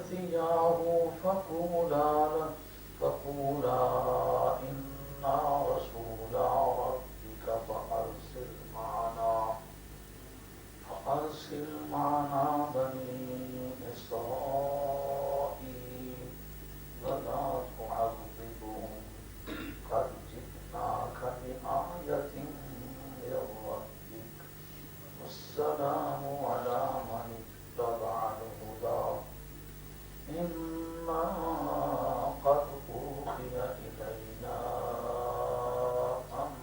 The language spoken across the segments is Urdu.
فأتياه فقولا إنا رسولا ربك فأرسل معنا بني إسرائيل ولا تعذبهم قد جئناك بآية من ربك والسلام على من اتبع الهدى إنا قد أوحي إلينا أن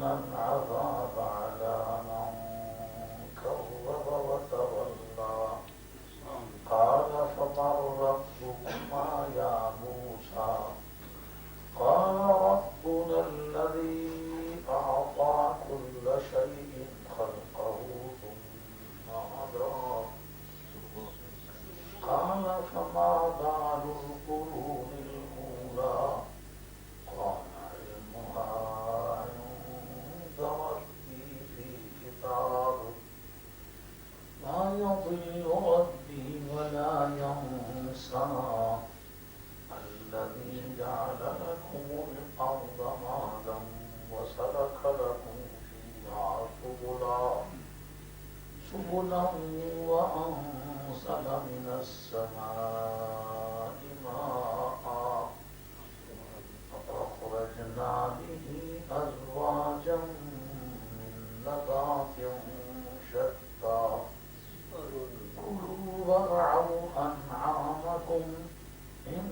العذاب على من كذب وتولى قال فمن ربكما يا موسى قال ربنا الذي أعطى كل شيء خلقه ثم هدى قال فما بال القرون الأولى قال علمها عند ربي في كتاب لا يضل ربي ولا ينسى الذي جعل لكم الأرض مهدا وسلك لكم فيها سبلا وأنزل من السماء ماء فأخرجنا به أزواجا من نبات شتى كلوا وارعوا أنعامكم إن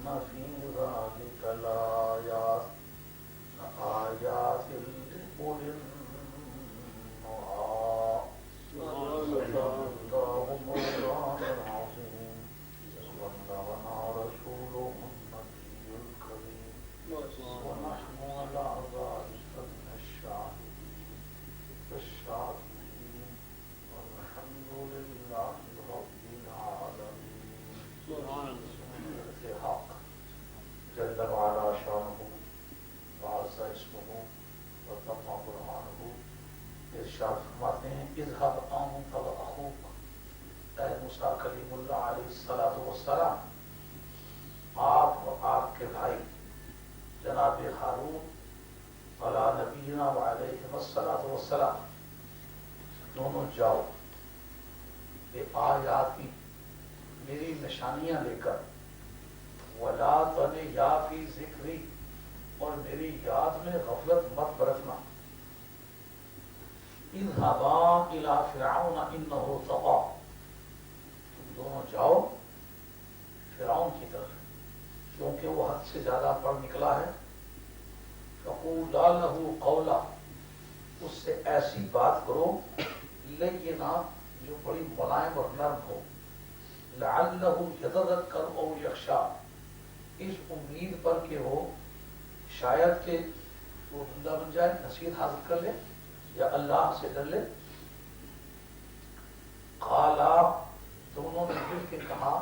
في ذلك لآيات لأولي النهى الله مولانا العظيم وبلغنا رسوله النبي الكريم ونحن على ذلك من الشاهدين والحمد لله رب العالمين. حق جل وعلا شانه وعز اسمه وتم برهانه ارشاد فرماتے ہیں اذهب انت واخوك اے موسیٰ کلیم اللہ علیہ الصلوۃ والسلام، آپ اور آپ کے بھائی جناب ہارون علی نبینا وعلیہ الصلوۃ والسلام دونوں جاؤ بے آیاتی میری نشانیاں لے کر، ولا تن یا فی ذکری اور میری یاد میں غفلت مت برتنا، اذهبا الی فرعون انہ طغی، تم دونوں جاؤ فرعون کی طرف کیونکہ وہ حد سے زیادہ بڑھ نکلا ہے، فقولا لہ قولا، اس سے ایسی بات کرو لینا جو بڑی ملائم اور نرم ہو، لعلہ یتذکر او یخشی، اس امید پر کہ وہ شاید کہ وہ بندہ بن جائے، نصیحت حاصل کر لے یا اللہ سے ڈر لے۔ قالا، دونوں نے مل کے کہا،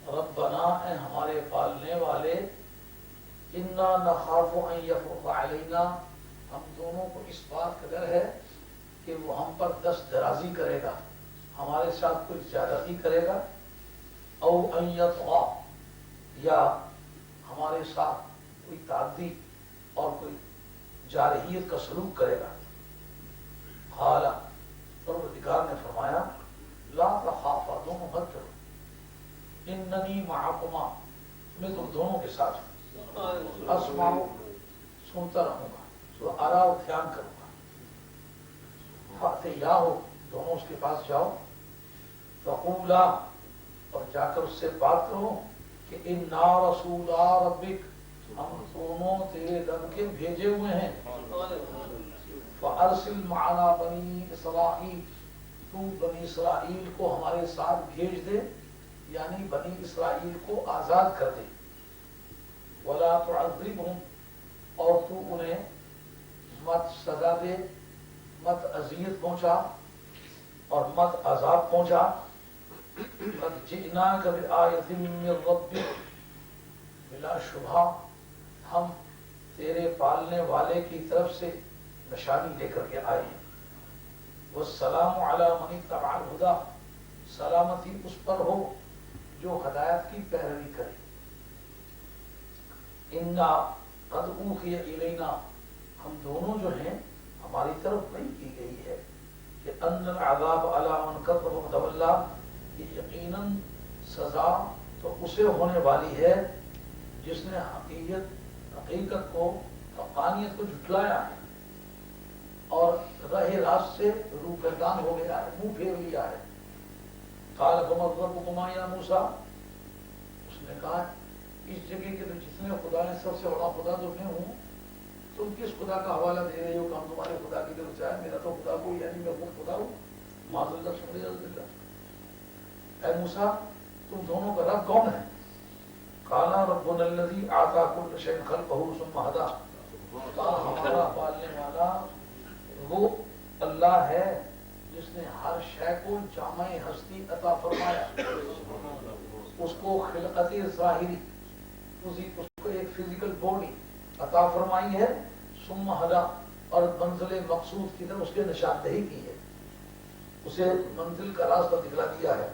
ربنا، اے ہمارے پالنے والے، انا نخاف ان یفرط علینا، ہم دونوں کو اس بات کا ڈر ہے کہ وہ ہم پر دست درازی کرے گا، ہمارے ساتھ کوئی زیادتی کرے گا، او ان یطغی، یا ہمارے ساتھ کوئی تعدی اور کوئی جارحیت کا سلوک کرے گا۔ قال، پروردگار نے فرمایا، لا تخافا، دونوں مت ڈرو، اننی معکما، میں تم دونوں کے ساتھ ہوں، اسمع، سنتا رہوں گا، سو ارا و دھیان کروں گا، فاتیاہو، دونوں اس کے پاس جاؤ، فقولا، اور جا کر اس سے بات کرو کہ انا رسولا ربک، ہم دونوں تیرے رب کے بھیجے ہوئے ہیں، فارسل معنا بنی اسرائیل، تو بنی اسرائیل کو ہمارے ساتھ بھیج دے، یعنی بنی اسرائیل کو آزاد کر دے، ولا تعذبهم، اور تو انہیں مت سزا دے، مت اذیت پہنچا اور مت عذاب پہنچا۔ قد جئناک بآیۃ من ربک، بلا شبہ ہم تیرے پالنے والے کی طرف سے نشانی لے کر کے آئے ہیں، والسلام علی من اتبع الہدی، سلامتی اس پر ہو جو ہدایت کی پیروی کرے. انا قد اوحی الینا، ہم دونوں جو ہیں ہماری طرف وحی کی گئی ہے کہ ان العذاب علی من کذب وتولی، یہ یقیناً سزا تو اسے ہونے والی ہے جس نے حقیقت کو، حقانیت کو جھٹلایا ہے اور راہ راست سے روگردان ہو گیا ہے، منہ پھیر لیا ہے. قال فمن ربکما یا موسیٰ، اس نے کہا اس جگہ کے جتنے خدا نے سب سے بڑا خدا تو میں ہوں، تم کس خدا کا حوالہ دے رہے ہو کہ ہم تمہارے خدا کی طرف سے آئے؟ میرا تو خدا کوئی یعنی میں خود خدا ہوں. معاذ اللہ سمجھ اللہ. اے موسیٰ تم دونوں کا رب کون ہے؟ قال ربنا الذی اعطى كل شيء خلقه ثم هدى، کہا ہمارا پالنے والا وہ اللہ ہے جس نے ہر شے کو جامع ہستی عطا فرمایا، اس کو خلقت ظاہری، اس کو ایک فزیکل باڈی عطا فرمائی ہے، ثم ہدا، اور منزل مقصود کی طرف اس کے نشاندہی کی ہے، اسے منزل کا راستہ دکھلا دیا ہے.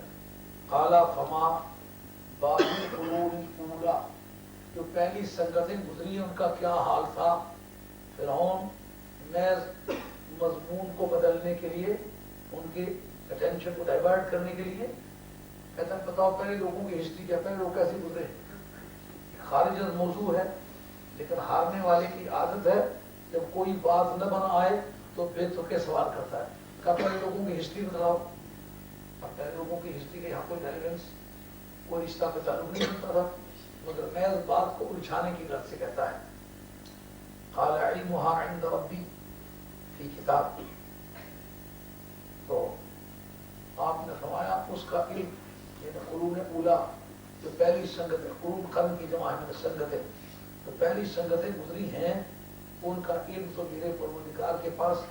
قال فما بال القرون الاولی، جو پہلی سنگتیں گزری ان کا کیا حال تھا؟ فرعون محض مضمون کو بدلنے کے لیے، ان کی اٹینشن کو ڈائیورٹ کرنے کے لیے کہتا ہے بتاؤ پہلے لوگوں کی ہسٹری کیا، پہلے لوگ کیسے گزرے. خارج از موضوع ہے لیکن ہارنے والے کی عادت ہے جب کوئی بات نہ بنا آئے تو بے تکے سوال کرتا ہے. کہا پہلے لوگوں کی ہسٹری بتاؤ. اب پہلے لوگوں کی ہسٹری کے یہاں کوئی ریلیونس، کوئی رشتہ پہ تعلق نہیں ہوتا تھا، مگر محض بات کو الجھانے کی غرض سے کہتا ہے. قال علمها عند ربی فی کتاب، تو آپ نے فرمایا اس کا علم، یعنی قرون اولا جو پہلی سنگتیں، قرون قرن کی جمع ہے سنگتیں، تو پہلی سنگتیں گزری ہیں ان کا علم تو میرے پروردگار کے پاس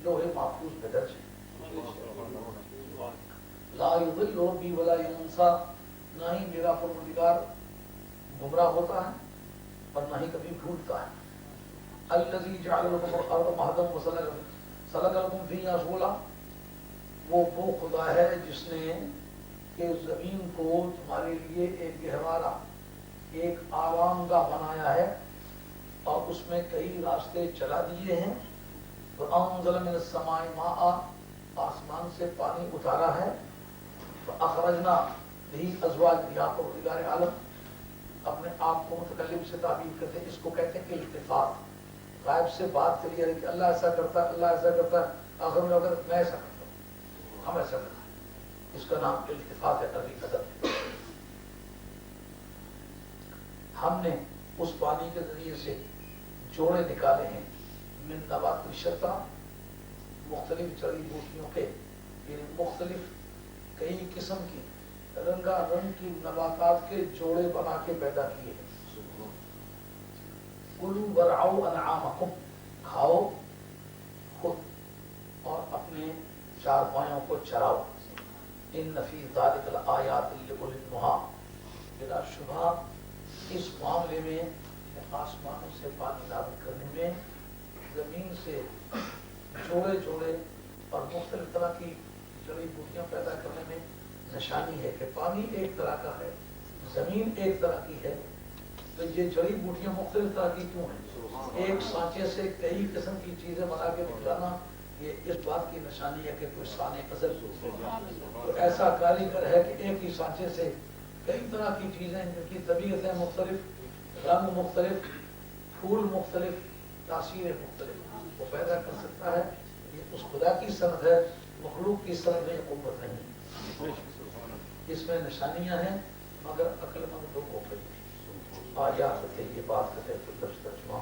لوح محفوظ پہ درج ہے. لا یضل ربی ولا ینسا، نہ ہی میرا پروردگار گمراہ ہوتا ہے اور نہ ہی کبھی بھولتا ہے. الذی جعل لکم الارض مہدا وسلک لکم فیہا سبلا، وہ خدا ہے جس نے کہ زمین کو تمہارے لیے ایک گہوارہ، ایک آرام گاہ بنایا ہے اور اس میں کئی راستے چلا دیے ہیں. وَأَنزَلَ مِنَ السَّمَاءِ مَاءً، آسمان سے پانی اتارا ہے. فَأَخْرَجْنَا بِهِ أَزْوَاجًا، یا پروردگار عالم اپنے آپ کو متکلم سے تعبیر کرتے ہیں، اس کو کہتے ہیں التفات. غائب سے بات کریے کہ اللہ ایسا کرتا ہے، اللہ ایسا کرتا ہے، آخر میں اگر میں ایسا کرتا ہوں، ہم ایسا کرتا ہے، اس کا نام التفات ہے. عربی ادب ہم نے اس پانی کے ذریعے سے جوڑے نکالے ہیں، من نبات شتہ، مختلف جڑی بوٹیوں کے، یعنی مختلف کئی قسم کی رنگا رنگ کی نباتات کے جوڑے بنا کے پیدا کیے ہیں. کلوا ورعوا انعامکم، کھاؤ خود اور اپنے چار پایوں کو چراؤ. ان فی ذلک لآیات لأولی النہی، بلا شبہ اس معاملے میں آسمانوں سے پانی نازل کرنے میں، زمین سے جوڑے جوڑے اور مختلف طرح کی جڑی بوٹیاں پیدا کرنے میں نشانی ہے کہ پانی ایک طرح کا ہے، زمین ایک طرح کی ہے، تو یہ جڑی بوٹیاں مختلف طرح کی کیوں ہیں؟ ایک سانچے سے کئی قسم کی چیزیں بنا کے نکلانا، یہ اس بات کی نشانی ہے کہ کوئی صانع ازل تو ایسا کاریگر ہے کہ ایک ہی سانچے سے کئی طرح کی چیزیں جن کی طبیعتیں مختلف، رنگ مختلف، پھول مختلف، تاثیریں مختلف وہ پیدا کر سکتا ہے. یہ اس خدا کی صنعت ہے، مخلوق کی صنعت میں قوت نہیں. اس میں نشانیاں ہیں مگر عقل مند لوگوں کے لیے آیات تھے. یہ بات کرتے تو درس ترجمہ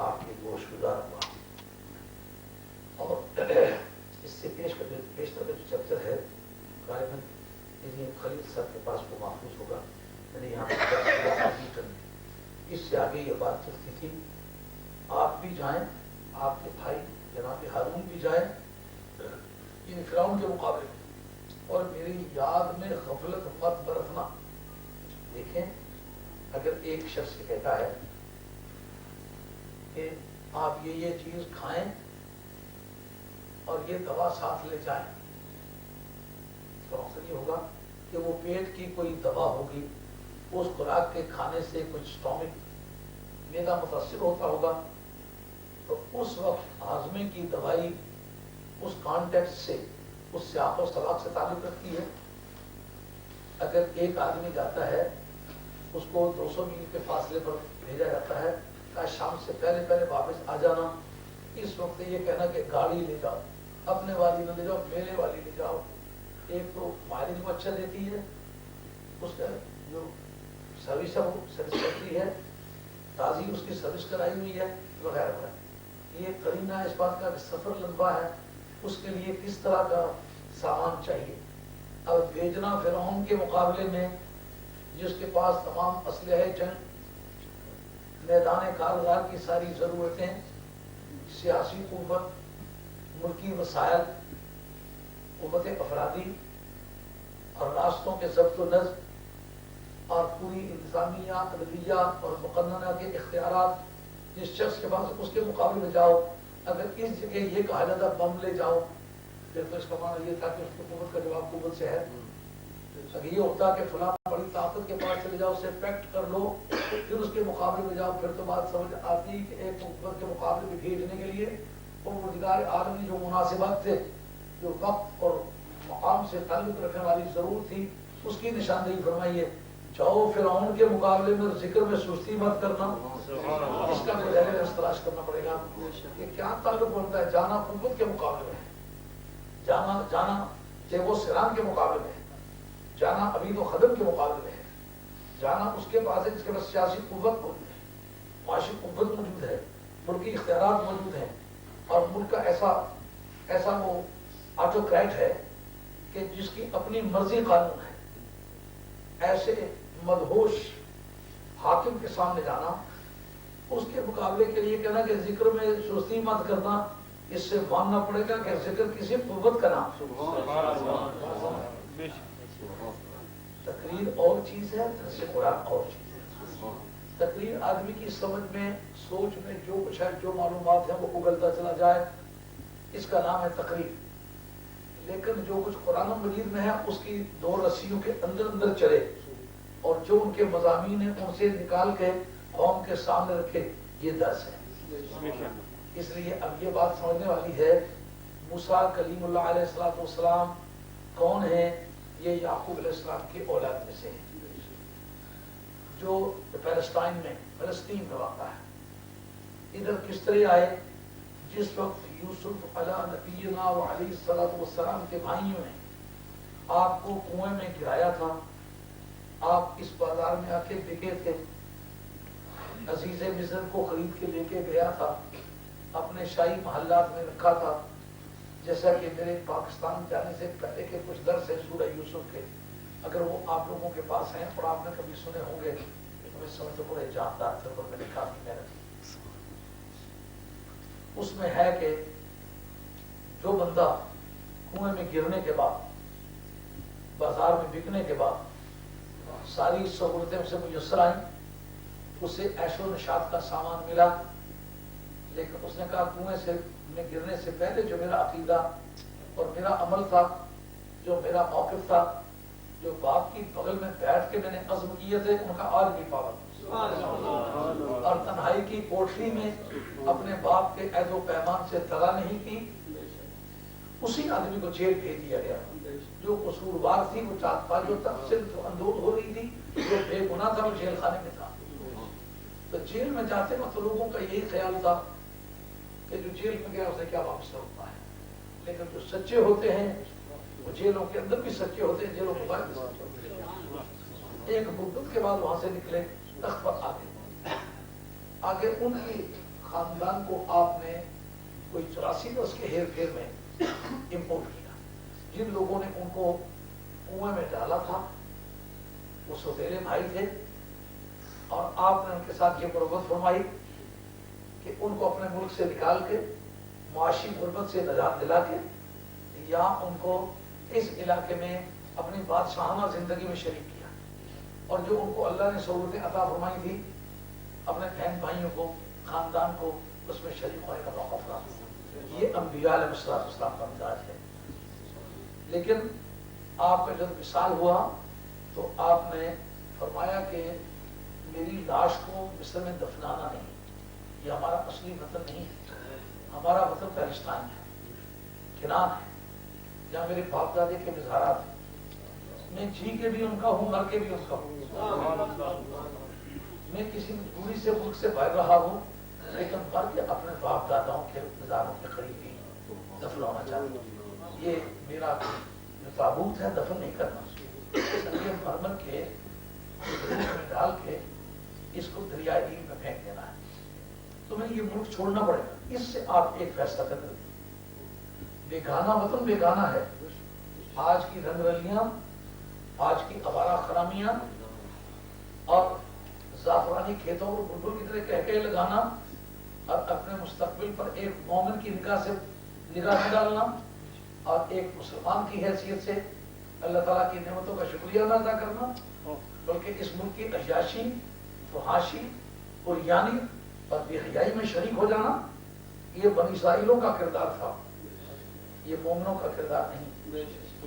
آپ کی گوش گزار ہوا. اور اس سے پیشتر جو چیپٹر ہے غالباً خلیل صاحب کے پاس وہ محفوظ ہوگا. میں نے یہاں پر اس سے آگے یہ بات چلتی تھی. آپ بھی جائیں، آپ کے بھائی جناب ہارون بھی جائیں ان فرعون کے مقابلے میں، اور میری یاد میں غفلت مت برتنا. دیکھیں اگر ایک شخص کہتا ہے کہ آپ یہ چیز کھائیں اور یہ دوا ساتھ لے جائیں، تو مقصد یہ ہوگا کہ وہ پیٹ کی کوئی دوا ہوگی، اس خوراک کے کھانے سے کچھ اسٹامک میدا متاثر ہوتا ہوگا، تو اس وقت ہاضمے کی دوائی اس کانٹیکٹ سے، اس سیاق و سباق سے تعلق رکھتی ہے۔ اگر ایک آدمی جاتا ہے، اس کو 200 میل کے فاصلے پر بھیجا جاتا ہے کہ شام سے پہلے پہلے واپس آ جانا، اس وقت یہ کہنا کہ گاڑی لے جاؤ، اپنے والی نہ لے جاؤ، میرے والی لے جاؤ، ایک تو مائلیج کو اچھا دیتی ہے، اس کا جو سروس ہے وہ سیٹسفیکٹری ہے، تازی اس کی سروس کرائی ہوئی ہے وغیرہ وغیرہ۔ یہ قرینہ اس بات کا سفر لمبا ہے، اس کے لیے کس طرح کا سامان چاہیے۔ اب بھیجنا فرعون کے مقابلے میں جس کے پاس تمام اسلحے جنگ، میدان کارزار کی ساری ضرورتیں، سیاسی قوت، ملکی وسائل، قوت افرادی اور راستوں کے ضبط و نظم اور پوری انتظامیہ، عدلیہ اور مقننہ کے اختیارات، جس شخص کے پاس اس کے مقابلے میں جاؤ، اگر اس جگہ یہ کہا جاتا بم لے جاؤ، پھر تو اس کا معنی یہ تھا کہ اس کی قوت کا جواب قوت سے ہے۔ اگر یہ ہوتا کہ فلاں بڑی طاقت کے پاس چلے جاؤ، اسے پیکٹ کر لو، پھر اس کے مقابلے میں جاؤ، پھر تو بات سمجھ آتی کہ ایک قوت کے مقابلے میں بھیجنے کے لیے پروردگار عالمی جو مناسبات تھے، جو وقت اور مقام سے تعلق رکھنے والی ضرورت تھی، اس کی نشاندہی فرمائی ہے۔ جاؤ فرعون کے مقابلے میں ذکر میں سستی مت کرنا، اس کا مظاہرہ تلاش کرنا پڑے گا کہ کیا تعلق بنتا ہے۔ جانا قوت کے مقابلے میں ہے، جانا کہ وہ سیران کے مقابلے میں ہے، جانا عبید و خدم کے مقابلے میں ہے، جانا اس کے پاس ہے جس کے پاس سیاسی قوت موجود ہے، معاشی قوت موجود ہے، ملکی اختیارات موجود ہیں، اور ملک کا ایسا وہ آٹوکریٹ ہے کہ جس کی اپنی مرضی قانون ہے۔ ایسے مدہوش حاکم کے سامنے جانا، اس کے مقابلے کے لیے کہنا کہ ذکر میں سستی مت کرنا، اس سے ماننا پڑے گا کہ ذکر کسی قوت کا نام۔ تقریر اور چیز ہے، درس قرآن اور چیز ہے۔ تقریر آدمی کی سمجھ میں، سوچ میں جو کچھ ہے، جو معلومات ہیں وہ اگلتا چلا جائے، اس کا نام ہے تقریر۔ لیکن جو کچھ قرآن مجید میں ہے اس کی دو رسیوں کے اندر اندر چلے، اور جو ان کے مضامین ہیں ان سے نکال کے قوم کے سامنے رکھے، یہ درس ہے۔ اس لیے اب یہ بات سمجھنے والی ہے، موسیٰ کلیم اللہ علیہ السلام کون ہیں؟ یہ یعقوب علیہ السلام کی اولاد میں سے ہیں، جو پیلسٹائن میں، فلسطین میں واقع ہے۔ ادھر کس طرح آئے؟ جس وقت یوسف علیہ نبینا و علیہ السلام کے بھائیوں نے آپ کو کنویں میں گرایا تھا، آپ اس بازار میں آ کے بکے تھے، عزیز مصر کو خرید کے لے کے گیا تھا، اپنے شاہی محلات میں رکھا تھا۔ جیسا کہ میرے پاکستان جانے سے پہلے کے کچھ درس ہیں سورہ یوسف کے، اگر وہ آپ لوگوں کے پاس ہیں اور آپ نے کبھی سنے ہوں گے تو میں سمجھتا ہوں بڑے جاندار تھے، اور میں نے کافی محنت کی۔ اس میں ہے کہ جو بندہ کنویں میں گرنے کے بعد، بازار میں بکنے کے بعد ساری سہولتیں اسے میسر آئیں، اسے عیش و نشاط کا سامان ملا، لیکن اس نے کہا کنویں سے میں گرنے سے پہلے جو میرا عقیدہ اور میرا عمل تھا، جو میرا موقف تھا، جو باپ کی بغل میں بیٹھ کے میں نے عزم کیے تھے، ان کا آج بھی پابند، اور تنہائی کی کوٹری میں اپنے باپ کے عہد و پیمان سے دغا نہیں کی، اسی آدمی کو جیل بھیج دیا گیا۔ جو قصوروار تھی وہ چاہت پا، جو تفصیل اندوز ہو رہی تھی، جو بے گناہ تھا وہ جیل خانے میں تھا۔ تو جیل میں جاتے وقت لوگوں کا یہی خیال تھا کہ جو جیل میں گیا اسے کیا واپس ہوتا ہے، لیکن جو سچے ہوتے ہیں وہ جیلوں کے اندر بھی سچے ہوتے ہیں، جیلوں کے باہر بھی سچے ہوتے ہیں۔ ایک مدت کے بعد وہاں سے نکلے، تخت پر آگے ان کی خاندان کو آپ نے کوئی 84 برس کے ہیر پھیر میں امپورٹ کیا۔ جن لوگوں نے ان کو کنویں میں ڈالا تھا وہ سوتیلے بھائی تھے، اور آپ نے ان کے ساتھ یہ قربت فرمائی کہ ان کو اپنے ملک سے نکال کے معاشی غربت سے نجات دلا کے یا ان کو اس علاقے میں اپنی بادشاہانہ زندگی میں شریک کیا، اور جو ان کو اللہ نے سہولتیں عطا فرمائی تھی اپنے بہن بھائیوں کو، خاندان کو اس میں شریک ہونے کا موقع فراہم۔ یہ انبیاء انبیاء علیہ السلام کا مزاج ہے. لیکن آپ کا جب وصال ہوا تو آپ نے فرمایا کہ میری لاش کو مصر میں دفنانا نہیں، یہ ہمارا اصلی وطن نہیں ہے، ہمارا وطن پاکستان ہے، کنان ہے، جہاں میرے باپ دادے کے مزارات ہیں. میں جی کے بھی ان کا ہوں، مر کے بھی ان کا ہوں. میں کسی مجبوری سے ملک سے بھاگ رہا ہوں، لیکن مر کے اپنے باپ داداؤں کے مزاروں کے قریب ہی دفن ہونا چاہتا ہوں. یہ میرا جو تابوت ہے دفن نہیں کرنا، مرمر کے میں ڈال کے اس کو دریائے نیل میں پھینک دینا ہے. تمہیں یہ ملک چھوڑنا پڑے گا. اس سے آپ ایک فیصلہ کر دیں. بیگانہ وطن بیگانہ ہے. آج کی رنگ رلیاں، آج کی آوارہ خرامیاں اور زعفرانی کھیتوں کو بلبل کی طرح کہہ لگانا اور اپنے مستقبل پر ایک مومن کی نگاہ سے نگاہ ڈالنا اور ایک مسلمان کی حیثیت سے اللہ تعالیٰ کی نعمتوں کا شکریہ ادا کرنا، بلکہ اس ملک کی عیاشی، فحاشی اور یعنی اور بے حیائی میں شریک ہو جانا، یہ بنی اسرائیلوں کا کردار تھا، یہ مومنوں کا کردار نہیں.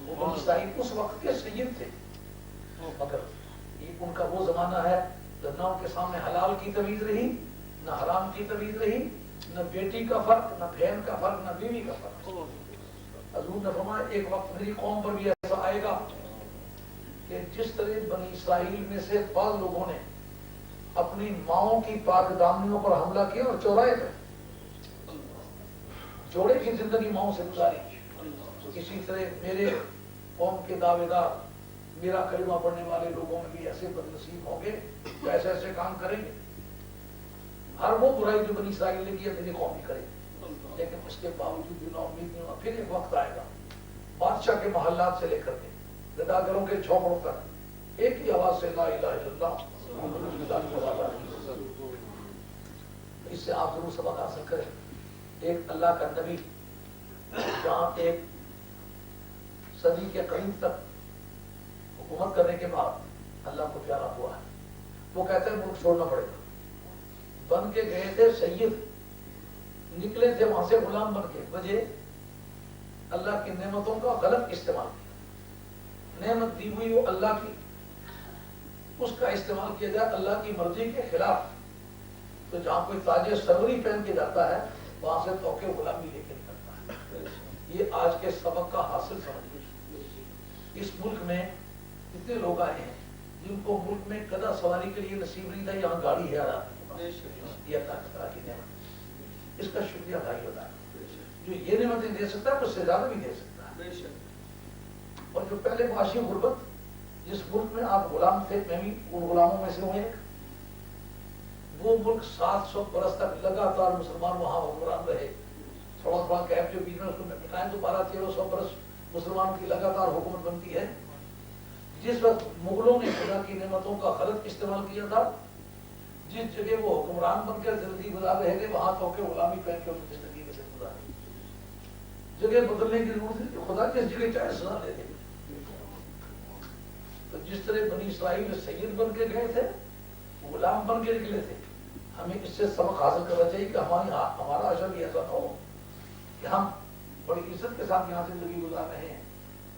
وہ بنی اسرائیل اس وقت کے سید تھے، مگر یہ ان کا وہ زمانہ ہے جب نہ ان کے سامنے حلال کی تمیز رہی، نہ حرام کی تمیز رہی، نہ بیٹی کا فرق، نہ بہن کا فرق، نہ بیوی کا فرق. حضور نے فرمایا ایک وقت میری قوم پر بھی ایسا آئے گا کہ جس طرح بنی اسرائیل میں سے بعض لوگوں نے اپنی ماؤں کی پاک دامنیوں پر حملہ کیا اور چورائے تھے، جوڑے کی زندگی ماؤں سے گزاری. اسی طرح میرے قوم کے دعوے دار، میرا کلمہ پڑھنے والے لوگوں میں بھی ایسے بد نصیب ہوں گے جو ایسے ایسے کام کریں گے. ہر وہ برائی جو بنی اسرائیل نے کی میری قوم بھی کرے، لیکن اس کے باوجود بھی نا امید نہیں ہونا. پھر ایک وقت آئے گا بادشاہ کے محلات سے لے کر کے گداگروں کے جھونپڑوں تک ایک ہی آواز سے لا الہ الا اللہ محمد رسول اللہ. اس سے آپ ضرور سبق حاصل کریں. ایک اللہ کا نبی جہاں ایک صدی کے قریب تک حکومت کرنے کے بعد اللہ کو پیارا ہوا ہے، وہ کہتے ہیں ملک چھوڑنا پڑے گا. بن کے گئے تھے سید، نکلے تھے وہاں سے غلام بن کے. وجہ اللہ کی نعمتوں کا غلط استعمال کیا. نعمت دی ہوئی وہ اللہ کی، اس کا استعمال کیا جائے اللہ کی مرضی کے خلاف. تو جہاں کوئی تاج سروری پہن کے جاتا ہے وہاں سے توقع غلامی لے کے نکلتا ہے. یہ آج کے سبق کا حاصل سمجھیے. اس ملک میں اتنے لوگ آئے ہیں جن کو ملک میں قدا سواری کے لیے نصیب نہیں تھا، یہاں گاڑی ہے. یہ اللہ تعالیٰ کی نعمت، اس کا شکریہ ادا ہوتا ہے. جو یہ نعمتیں دے سکتا ہے اس سے زیادہ بھی دے سکتا ہے. اور جو پہلے معاشی غربت جس ملک میں آپ غلام تھے، میں بھی ان غلاموں میں سے ہوں ایک، وہ ملک 700 برس تک لگاتار مسلمان وہاں حکمران رہے. تھوڑا تھوڑا گیپ جو بیچ میں اس کو بتائیں تو 1200-1300 برس مسلمانوں کی لگاتار حکومت بنتی ہے. جس وقت مغلوں نے خدا کی نعمتوں کا غلط استعمال کیا تھا، جس جگہ وہ حکمران بن کر زندگی گزار رہے تھے وہاں تو کہ غلامی پہن کے ان زندگی میں سے گزاری. جگہ بدلنے کی ضرورت ہے کہ خدا جس جگہ چاہے سزا دے دے. تو جس طرح بنی اسرائیل سید بن کے گئے تھے، غلام بن کے نکلے تھے، ہمیں اس سے سبق حاصل کرنا چاہیے کہ ہمارا عشر بھی ایسا نہ ہو کہ ہم بڑی عزت کے ساتھ یہاں سے زندگی گزار رہے ہیں.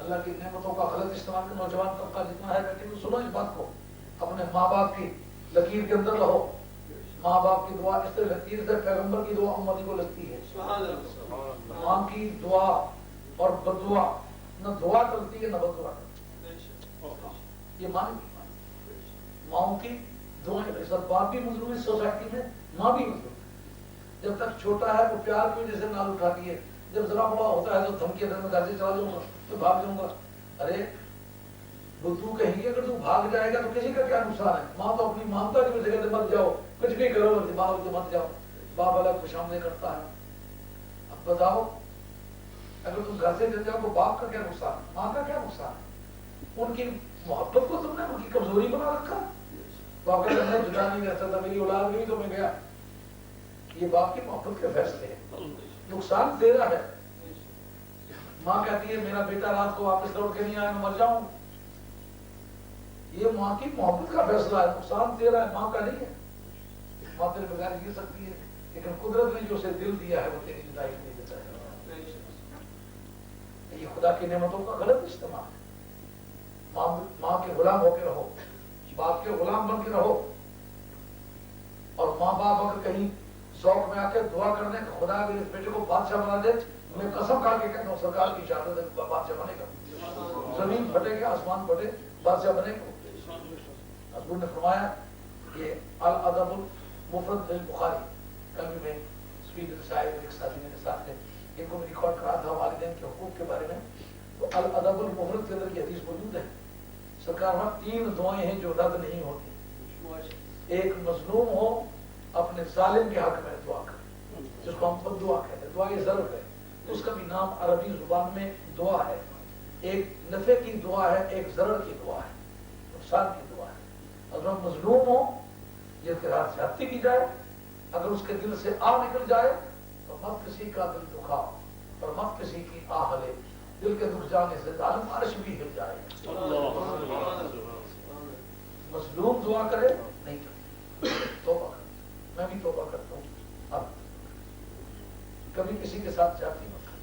اللہ کی نعمتوں کا غلط استعمال کا نوجوان طبقہ جتنا ہے لیکن سنو اس بات کو، اپنے ماں باپ کی لکیر کے اندر رہو. ماں باپ کی دعا اس طرح لکیر سے پیغمبر کی دعا امتی کو لگتی ہے. ماں کی دعا اور بد دعا، نہ دعا کرتی ہے نہ بد دعا کرتی ہے. یہ ماں کی دعائیں باپ بھی مظلوم ہے سوسائٹی میں، ماں بھی مظلوم ہے. جب تک چھوٹا ہے وہ پیار کی وجہ سے نال اٹھاتی ہے، جب ذرا بڑا ہوتا ہے تو دھمکی در میں گھر سے چلا جاؤں گا، تو بھاگ جاؤں گا. ارے بدو کہیں گے اگر تو بھاگ جائے گا تو کسی کا کیا نقصان ہے. ماں تو اپنی مامتا کی وجہ سے مت جاؤ، کچھ بھی کرو مت جاؤ. باپ الگ خوش آمدید کرتا ہے. اب بتاؤ اگر تم گھر سے چل جاؤ تو باپ کا کیا نقصان ہے، ماں کا کیا نقصان ہے. ان کی محبت کو تم نے ان کی کمزوری بنا رکھا. باپ کا میں جدا نہیں رہ سکتا، میری اولاد گئی تو میں گیا. یہ باپ کی محبت کے فیصلے ہیں. نقصان تیرا ہے. ماں کہتی ہے میرا بیٹا رات کو واپس لوٹ کے نہیں آیا میں مر جاؤں. یہ ماں کی محبت کا فیصلہ ہے. نقصان تیرا ہے، ماں کا نہیں ہے. ماں تیرے بغیر جی سکتی ہے لیکن قدرت نے جو اسے دل دیا ہے وہ تیری جدائی نہیں دیتا ہے. خدا کی نعمتوں کا غلط استعمال ہے. ماں کے غلام ہو کے رہو, باپ کے غلام بن کے رہو, اور ماں باپ اگر کہیں ذوق میں آ کے دعا کرنے کہ خدا اگر اس بیٹے کو بادشاہ بنا دے, میں قسم کھا کے کہتا ہوں سرکار کی اجازت ہے بادشاہ بنے گا, زمین پھٹے گا آسمان پھٹے بادشاہ بنے گا. حضور نے فرمایا کہ الادب المفرد للبخاری, کل بھی میں اسپیکر صاحب ایک ساتھی میرے ساتھ تھے, ان کو میں ریکارڈ کرا تھا والدین کے حقوق کے بارے میں, تو الادب المفرد کے اندر یہ حدیث موجود ہے. سرکار وہاں 3 دعائیں ہیں جو رد نہیں ہوتی. ایک مظلوم ہو اپنے ظالم کے حق میں دعا کرے, جس کو ہم خود دعا کہتے ہیں, دعا یہ ضرور ہے, اس کا بھی نام عربی زبان میں دعا ہے. ایک نفع کی دعا ہے, ایک ضرر کی دعا ہے, نقصان کی دعا ہے. اگر مظلوم ہو جس کے ساتھ زیادتی کی جائے, اگر اس کے دل سے آہ نکل جائے تو مت کسی کا دل دکھا اور مت کسی کی آہ لے, دل کے دکھ جانے سے ظالم عرش بھی ہل جائے. مظلوم دعا کرے نہیں کرے, توبہ کرے. میں بھی توبہ کرتا ہوں, اب کبھی کسی کے ساتھ زیادتی مت کرے.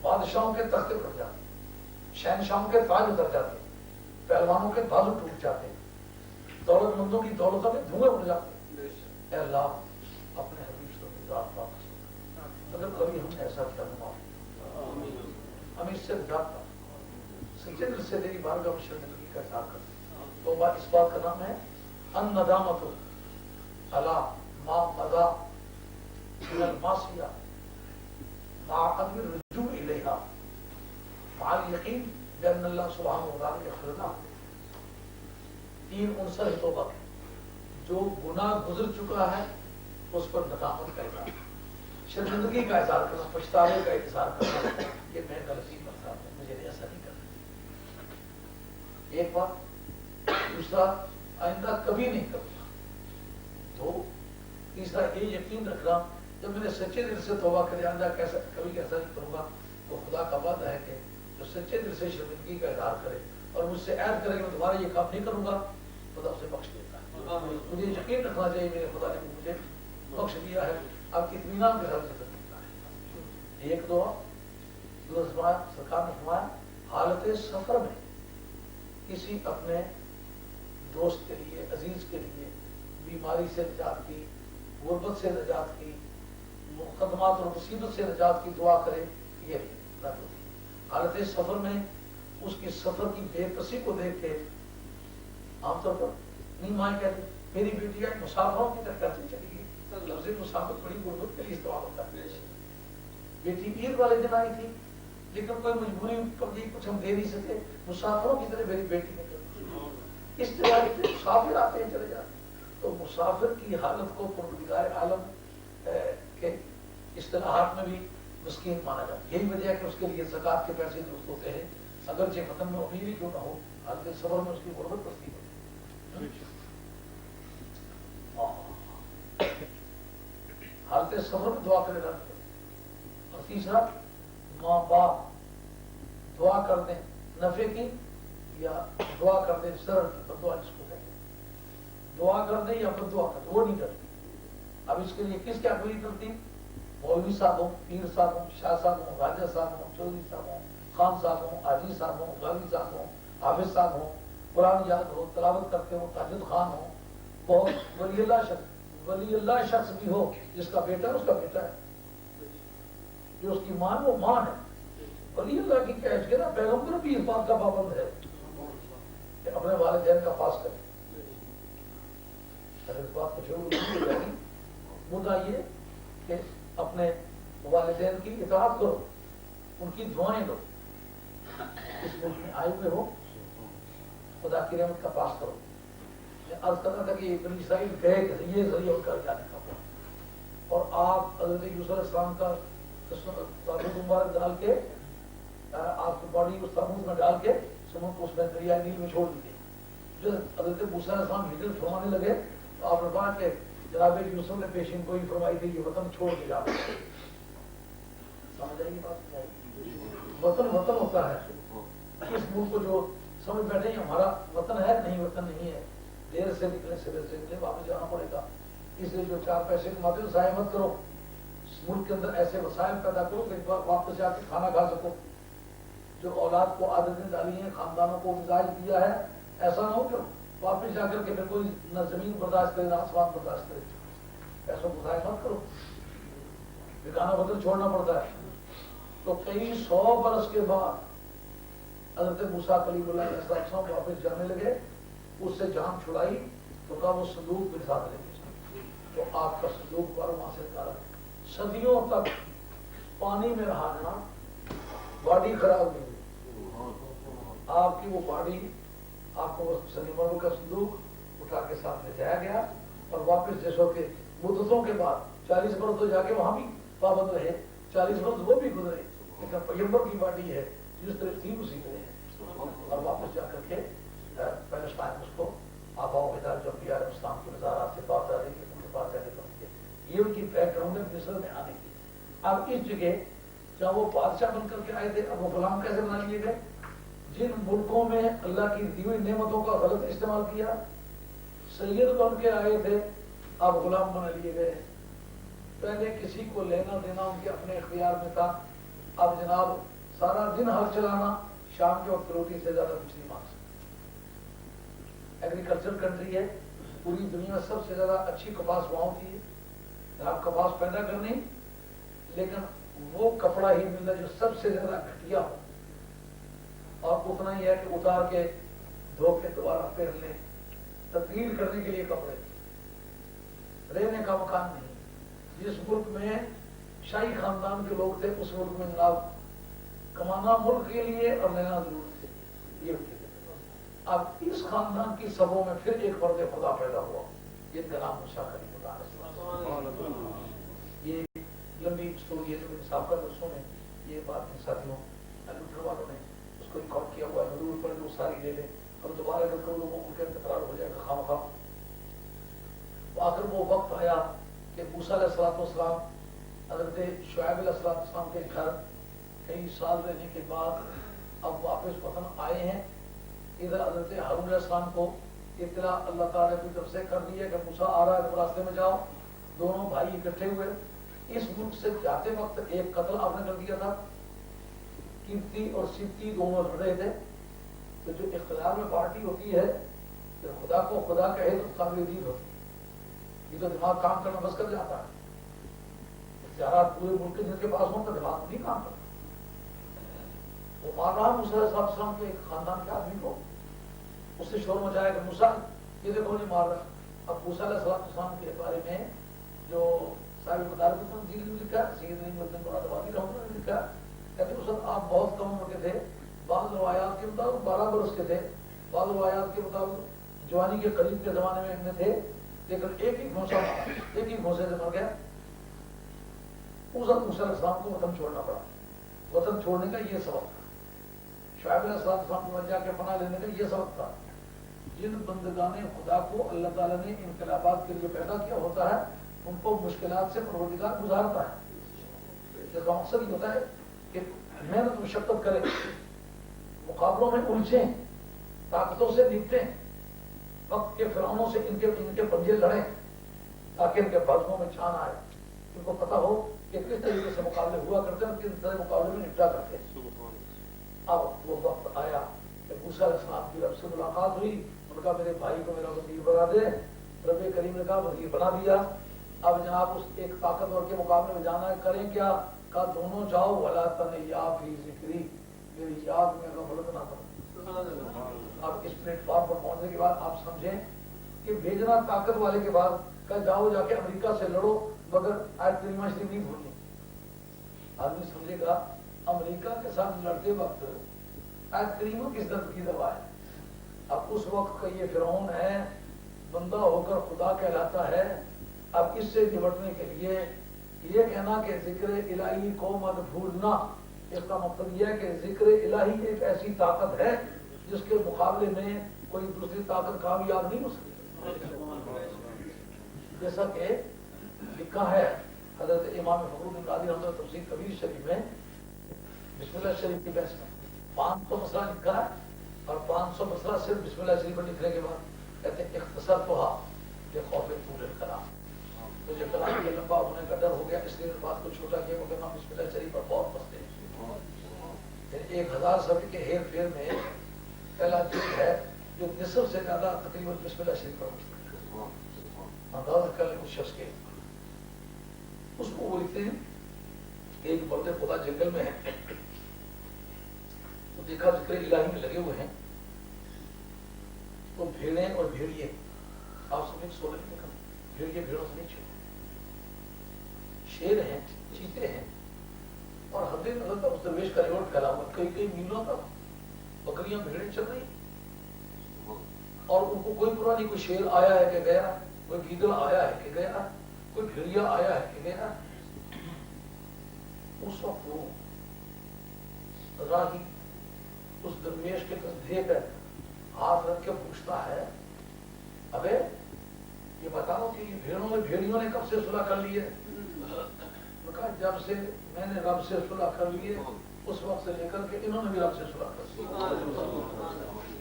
بادشاہوں کے تختے اٹھ جاتے, شہنشاہوں کے تاج اتر جاتے, پہلوانوں کے بازو ٹوٹ جاتے, دولت مندوں کی دولتوں میں دھوئیں اڑ جاتے. اے اللہ اپنے حبیب سے ذات واپس کر. اگر کبھی ہم نے ایسا کیا معاف, ہم اس سے ذات سچے دل سے تیری بارگاہ میں شرمندگی کا اظہار کرتے. تو اس بات کا نام ہے الندامۃ علی ما مضی من المعصیہ مع عدم الرجوع الیہا مع الیقین بان اللہ سبحانہ وتعالی یغفرنا. 3 عنصر ہے توبہ کے. جو گناہ گزر چکا ہے اس پر ندامت کا اظہار, شرمندگی کا اظہار کرنا, پچھتاوے کا اظہار کرنا, یہ میں غلطی کرتا ہوں, مجھے ایسا نہیں کرنا. ایک بات. دوسرا, آئندہ کبھی نہیں کرنا. تو تیسرا, یہ یقین رکھنا جب میں نے سچے دل سے توبہ کرے آئندہ کیسا کبھی ایسا نہیں کروں گا, تو خدا کا وعدہ ہے کہ جو سچے دل سے شرمندگی کا اظہار کرے اور مجھ سے عہد کرے کہ میں دوبارہ یہ کام نہیں کروں گا, خدا اسے بخش دیتا ہے. مجھے یقین رکھنا چاہیے میرے خدا نے مجھے بخش دیا ہے. آپ کی اطمینان کے ساتھ ذکر کرتا ہے. ایک دعا. دوسرا, سرکار نے فرمایا حالت سفر میں کسی اپنے دوست کے لیے, عزیز کے لیے بیماری سے نجات کی, غربت سے نجات کی, مقدمات اور مصیبت سے نجات کی دعا کرے, یہ رد ہوتی. حالت سفر میں اس کی سفر کی بے کسی کو دیکھ کے عام طور پر نہیں مائیں کہتے میری بیٹی ہے مسافروں کی طرح کیسے چلی گئی. لفظ مسافر بڑی غربت کے لیے استعمال ہوتا ہے. بیٹی عید والے دن آئی تھی لیکن کوئی مجبوری پڑی, کچھ ہم دے نہیں سکے, مسافروں کی طرح میری بیٹی نکل. اس طرح سے مسافر آتے ہیں چلے جاتے. تو مسافر کی حالت کو پروردگار عالم کے اصطلاحات میں بھی مسکین مانا جاتا ہے. یہی وجہ ہے کہ اس کے لیے زکوٰۃ کے پیسے درست ہوتے ہیں, اگرچہ وطن میں امیر ہی کیوں نہ ہو, حالت سفر میں اس کی غربت بستی ہوتی ہے. حالت سفر میں دعا کرے رہا. اور تیسرا, ماں باپ دعا کر دیں نفع کی یا دعا کر دیں ضرر کی, بدعا جس کو کہتے ہیں, دعا کر دیں یا بدعا کر دیں, وہ نہیں کرتی. اب اس کے لیے کس کیا پوری کرتی؟ مولوی صاحب ہوں, پیر صاحب ہوں, شاہ صاحب ہوں, راجہ صاحب ہوں, چودھری صاحب ہوں, خان صاحب ہوں, حاجی صاحب ہوں, غازی صاحب ہوں, حافظ صاحب ہوں, قرآن یاد ہو, تلاوت کرتے ہو, تاجد خان ہو, بہت ولی اللہ شخص بھی ہو جس کا بیٹا ہے اس کا بیٹا ہے, جو اس کی ماں وہ ماں ہے. ولی اللہ کی کہہ کے نا پیغمبر بھی اس بات کا پابند ہے کہ اپنے والدین کا پاس کرے. اگر اس بات کو شروع نہیں جائے گی, مدعا یہ کہ اپنے والدین کی اطاعت کرو, ان کی دعائیں دو. اس ملک میں آئے ہوئے ہو, خدا کی رحمت کا پاس کرو. میں عرض کرتا تھا کہ بنی اسرائیل گئے کہ یہ ذریعہ ان کا جانے کا ہوا, اور آپ حضرت یوسف علیہ السلام کا تابوت مبارک ڈال کے, آپ کی باڈی اس تابوت میں ڈال کے سمجھ کو اس میں دریا نیل میں چھوڑ دیتے. جو حضرت موسیٰ علیہ السلام ہجرت فرمانے لگے تو آپ نے کہا کہ جناب یوسف نے پیشین گوئی فرمائی تھی یہ وطن چھوڑ کے جاؤ. سمجھ آئے گی بات؟ وطن وطن ہوتا ہے. اس ملک کو جو سمجھ بیٹھے ہمارا وطن ہے, نہیں وطن نہیں ہے, دیر سے نکلے صبح سے نکلے واپس جانا پڑے گا. اس لیے جو 4 پیسے کماتے ہو ضائع مت کرو. ملک کے اندر ایسے وسائل پیدا کرو کہ واپس جا کے کھانا کھا سکو. جو اولاد کو عادتیں ڈالی ہیں، خاندانوں کو مزاج دیا ہے، ایسا نہ ہو کہ واپس جا کر کے پھر کوئی نہ زمین برداشت کرے نہ آسمان برداشت کرے. ایسا کو ضائع مت کرو، ٹھکانا بدل چھوڑنا پڑتا ہے. تو کئی 100 برس کے بعد حضرت موسیٰ کلیم اللہ علیہ السلام واپس جانے لگے، اس سے جان چھڑائی تو کہا وہ صندوق بھی ساتھ لے گئے. تو آپ کا صندوق پر وہاں سے نکالا، صدیوں تک پانی میں رہا نا، باڈی خراب نہیں ہوئی. آپ کی وہ باڈی، آپ کو سلیمان کا صندوق اٹھا کے ساتھ لے جایا گیا اور واپس جیسو کے مدتوں کے بعد 40 برس تو جا کے وہاں بھی پابند رہے، 40 برس وہ بھی گزرے، لیکن پیغمبر کی باڈی ہے جس طرح تھی اسی طرح ہے. اور واپس جا کر کے پیلسٹائن اس کو آبا و اجداد جو انبیاء علیہ السلام کے مزارات سے بات آ رہی ہے ان کے پاس جانے پہنچے. یہ ان کی بیک گراؤنڈ ہے مصر میں آنے کی. اب اس جگہ جب وہ بادشاہ بن کر کے آئے تھے، اب وہ غلام کیسے بنا لیے گئے؟ جن ملکوں میں اللہ کی دی ہوئی نعمتوں کا غلط استعمال کیا، سید بن کے آئے تھے، اب غلام بنا لیے گئے. پہلے کسی کو لینا دینا ان کے اپنے اختیار میں تھا، اب جناب سارا دن ہل چلانا، شام کے وقت روٹی سے زیادہ کچھ نہیں مانگ سکتے. ایگریکلچر کنٹری ہے، پوری دنیا میں سب سے زیادہ اچھی کپاس وہاں ہوتی ہے. جناب کپاس پیدا کرنی، لیکن وہ کپڑا ہی ملنا جو سب سے زیادہ گھٹیا ہو، اور اتنا ہی ہے کہ اتار کے دھو کے دوبارہ پہن لیں. تبدیل کرنے کے لیے کپڑے، رہنے کا مکان نہیں. جس ملک میں شاہی خاندان کے لوگ تھے اس ملک میں جناب کمانا ملک کے لیے اور لینا ضرور تھے. یہ اب اس خاندان کی سبوں میں پھر ایک فرد خدا پیدا ہوا جن کا نام موسیٰ کلیم اللہ. یہ لمبی اسٹوری ہے جو صاحب کا دوستوں نے یہ بات ساتھیوں لوٹر والوں نے اس کو ریکارڈ کیا ہوا ہے، ضرور پڑھ لو ساری لے لیں اور دوبارہ اگر کرو لوگوں کو تکرار ہو جائے گا خام خواہ. تو آخر وہ وقت آیا کہ موسیٰ علیہ السلام حضرت شعیب علیہ السلام کے گھر کئی سال رہنے کے بعد اب واپس وطن آئے ہیں. ادھر حضرت ہارون علیہ السلام کو اطلاع اللہ تعالیٰ کی طرف سے کر دی ہے کہ موسیٰ آ رہا ہے تو راستے میں جاؤ. دونوں بھائی اکٹھے ہوئے. اس ملک سے جاتے وقت ایک قتل آپ نے کر دیا تھا، کیرتی اور سیتی دونوں لڑ رہے تھے. تو جو اختیار میں پارٹی ہوتی ہے کہ خدا کو خدا کہے تو قابل دید ہوتی ہے. یہ تو دماغ کام کرنا بس کر جاتا ہے. اختیارات پورے ملک کے جن کے پاس ہوں تو دماغ نہیں کام کرتا. وہ مار رہا موسیٰ علیہ السلام کے ایک خاندان کے آدمی کو، اس سے شور مچایا کہ موسیٰ یہ دیکھو نہیں مار رہا. اب موسیٰ علیہ السلام کے بارے میں جو صاحب مدارک تنزیل نے لکھا، سید نعیم الدین مراد آبادی رحمۃ اللہ نے لکھا، کہتے اس وقت آپ بہت کم عمر کے تھے. بعض روایات کے مطابق 12 برس کے تھے، بعض روایات کے مطابق جوانی کے قریب کے زمانے میں تھے. لیکن ایک ہی گھونسے سے مر گیا. اس وقت موسیٰ علیہ السلام کو وطن چھوڑنا پڑا. وطن چھوڑنے کا یہ سبب تھا. شعیب علیہ السلام کو جا کے پناہ لینے کا یہ سبب تھا. جن بندگان خدا کو اللہ تعالیٰ نے انقلابات کے لیے پیدا کیا ہوتا ہے ان کو مشکلات سے پروردگار گزارتا ہے. جس کا مقصد یہ ہوتا ہے کہ محنت مشقت کریں، مقابلوں میں الجھیں، طاقتوں سے نپٹیں، وقت کے فرعونوں سے ان کے پنجے لڑیں تاکہ ان کے بازوؤں میں چھان آئے. ان کو پتا ہو کہ کس طریقے سے مقابلے ہوا کرتے ہیں اور کس طرح مقابلے میں نپٹا کرتے ہیں. اب وہ وقت آیا کہ موسیٰ علیہ السلام کی رب سے ملاقات ہوئی. ان کا میرے بھائی کو میرا وزیر بنا دے. رب کریم نے کہا وزیر بنا دیا. اب جناب اس ایک طاقتور کے مقابلے میں جانا ہے، کریں کیا؟ کہا دونوں جاؤ ولا تنیا فی ذکری، میری یاد میں غفلت نہ کرو. اب اس پلیٹ فارم پر پہنچنے کے بعد آپ سمجھیں کہ بھیجنا طاقت والے کے بعد کہ جاؤ جا کے امریکہ سے لڑو مگر آیت کریمہ شریف نہیں بھولنی. آدمی سمجھے گا امریکہ کے ساتھ لڑتے وقت آیت کریمہ کس درد کی دوا ہے. اب اس وقت کا یہ فرعون ہے، بندہ ہو کر خدا کہلاتا ہے. اب اس سے نمٹنے کے لیے یہ کہنا کہ ذکر الہی کو مت بھولنا، اس کا مطلب یہ ہے کہ ذکر الہی ایک ایسی طاقت ہے جس کے مقابلے میں کوئی دوسری طاقت کامیاب نہیں ہو سکتی. جیسا کہ لکھا ہے حضرت امام فخر الدین قادری رحمۃ اللہ تفسیر کبیر شریف میں بسم اللہ شریف کی بحث میں 500 مسئلہ لکھا ہے اور 500 مسئلہ صرف بسم اللہ شریف پر لکھنے کے بعد کہتے ہیں اختصر تو یہ خوف طول الکلام. مجھے کلام کے لمبا ہونے کا ڈر ہو گیا، اس لیے بات کو چھوٹا کیا کیونکہ ہم بسم اللہ شریف پر بہت پستے ہیں. 1000 صفحے کے ہیر پھیر میں پہلا جلد ہے جو نصف سے زیادہ تقریباً بسم اللہ شریف پر اندازہ کر لیں اس شخص کے، اس کو وہ لکھتے ہیں ایک بڑے خدا جنگل میں ہے، تو دیکھا ذکر الہی میں لگے ہوئے ہیں، تو بھیڑیں اور بھیڑیے آپ سمجھ سو رہے ہیں، بھیڑیے بھیڑوں سے نہیں چھوٹے، شیر ہیں، چیتے ہیں، اور حد نظر تک اس درویش کا ریوٹ پھیلا ہوا، کئی کئی میلوں تک بکریاں بھیڑیں چل رہی، اور ان کو کوئی پرا نہیں، کوئی شیر آیا ہے کہ گیا، کوئی گیدڑ آیا ہے کہ گیا، کوئی بھیڑیا آیا ہے کہ گیا۔ اس وقت وہ راہی اس درویش کے کندھے پہ ہاتھ رکھ کے پوچھتا ہے، ابے یہ بتاؤ کہ یہ بھیڑیوں نے کب سے صلح کر لی ہے؟ کہا جب سے میں نے رب سے صلح کر لی ہے اس وقت سے لے کر کے انہوں نے بھی رب سے صلح کر لی،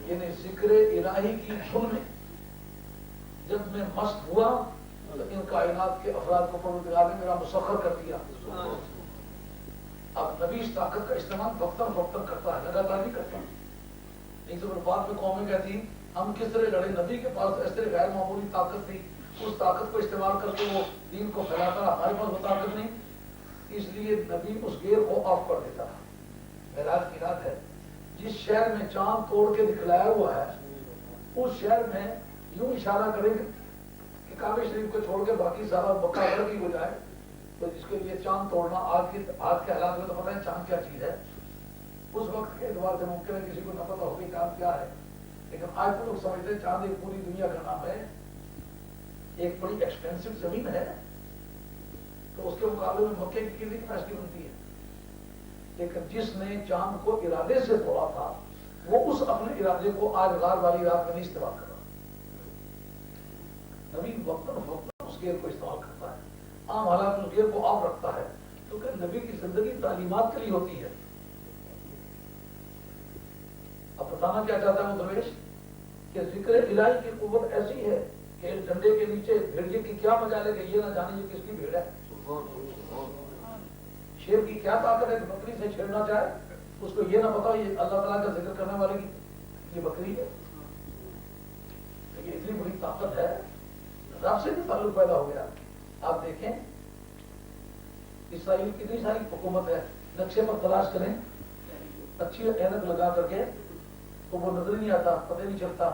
یعنی ذکر الہی کی دھن میں جب میں مست ہوا تو ان کائنات کے افراد کو پروردگار نے میرا مسخر کر دیا۔ اب نبی اس طاقت کا استعمال وقتاً فوقتاً کرتا ہے، لگاتار نہیں کرتا، نہیں تو بعد میں قومیں کہتی ہم کس طرح لڑے، نبی کے پاس اس طرح غیر معمولی طاقت تھی، اس طاقت کو استعمال کر کے وہ دین کو پھیلاتا، ہمارے پاس وہ طاقت نہیں، اس لیے نبی اس گیر کو آف کر دیتا ہے۔ معراج کی رات ہے، جس شہر میں چاند توڑ کے دکھلایا ہوا ہے اس شہر میں یوں اشارہ کریں کہ کعبہ شریف کو چھوڑ کے باقی سارا مکہ کی ہو جائے، تو جس کے لیے چاند توڑنا آج کے حالات میں تو پتہ ہے چاند کیا چیز ہے، اس وقت کے اعتبار سے ممکن ہے کسی کو نہ پتہ ہو کہ چاند کیا ہے، لیکن آج تو لوگ سمجھتے ہیں چاند ایک پوری دنیا کا نام ہے، ایک بڑی ایکسپینسو زمین ہے، تو اس کے مقابلے میں مکے کی کتنی کیپیسٹی بنتی ہے، لیکن جس نے چاند کو ارادے سے توڑا تھا وہ اس اپنے ارادے کو آج غار والی رات میں نہیں استعمال کر رہا۔ نبی وقتاً فوقتاً اس گیر کو استعمال کرتا ہے، عام حالات میں اس گیر کو آف رکھتا ہے، کیونکہ نبی کی زندگی تعلیمات کے لیے ہوتی ہے۔ اب بتانا کیا چاہتا ہے وہ درویش کہ ذکر الہی کی قوت ایسی ہے کہ اس ڈنڈے کے نیچے بھیڑیے کی کیا مجال ہے کہ یہ نہ جانے یہ کس کی بھیڑ ہے، شیر کی کیا طاقت ہے کہ بکری سے چھیڑنا چاہے، اس کو یہ نہ پتا یہ اللہ تعالیٰ کا ذکر کرنے والے کی یہ بکری ہے، یہ اتنی بڑی طاقت ہے، رب سے بھی تعلق پیدا ہو گیا۔ آپ دیکھیں اسرائیل کتنی ساری حکومت ہے، نقشے پر تلاش کریں اچھی اینک لگا کر کے تو وہ نظر نہیں آتا، پتہ نہیں چلتا،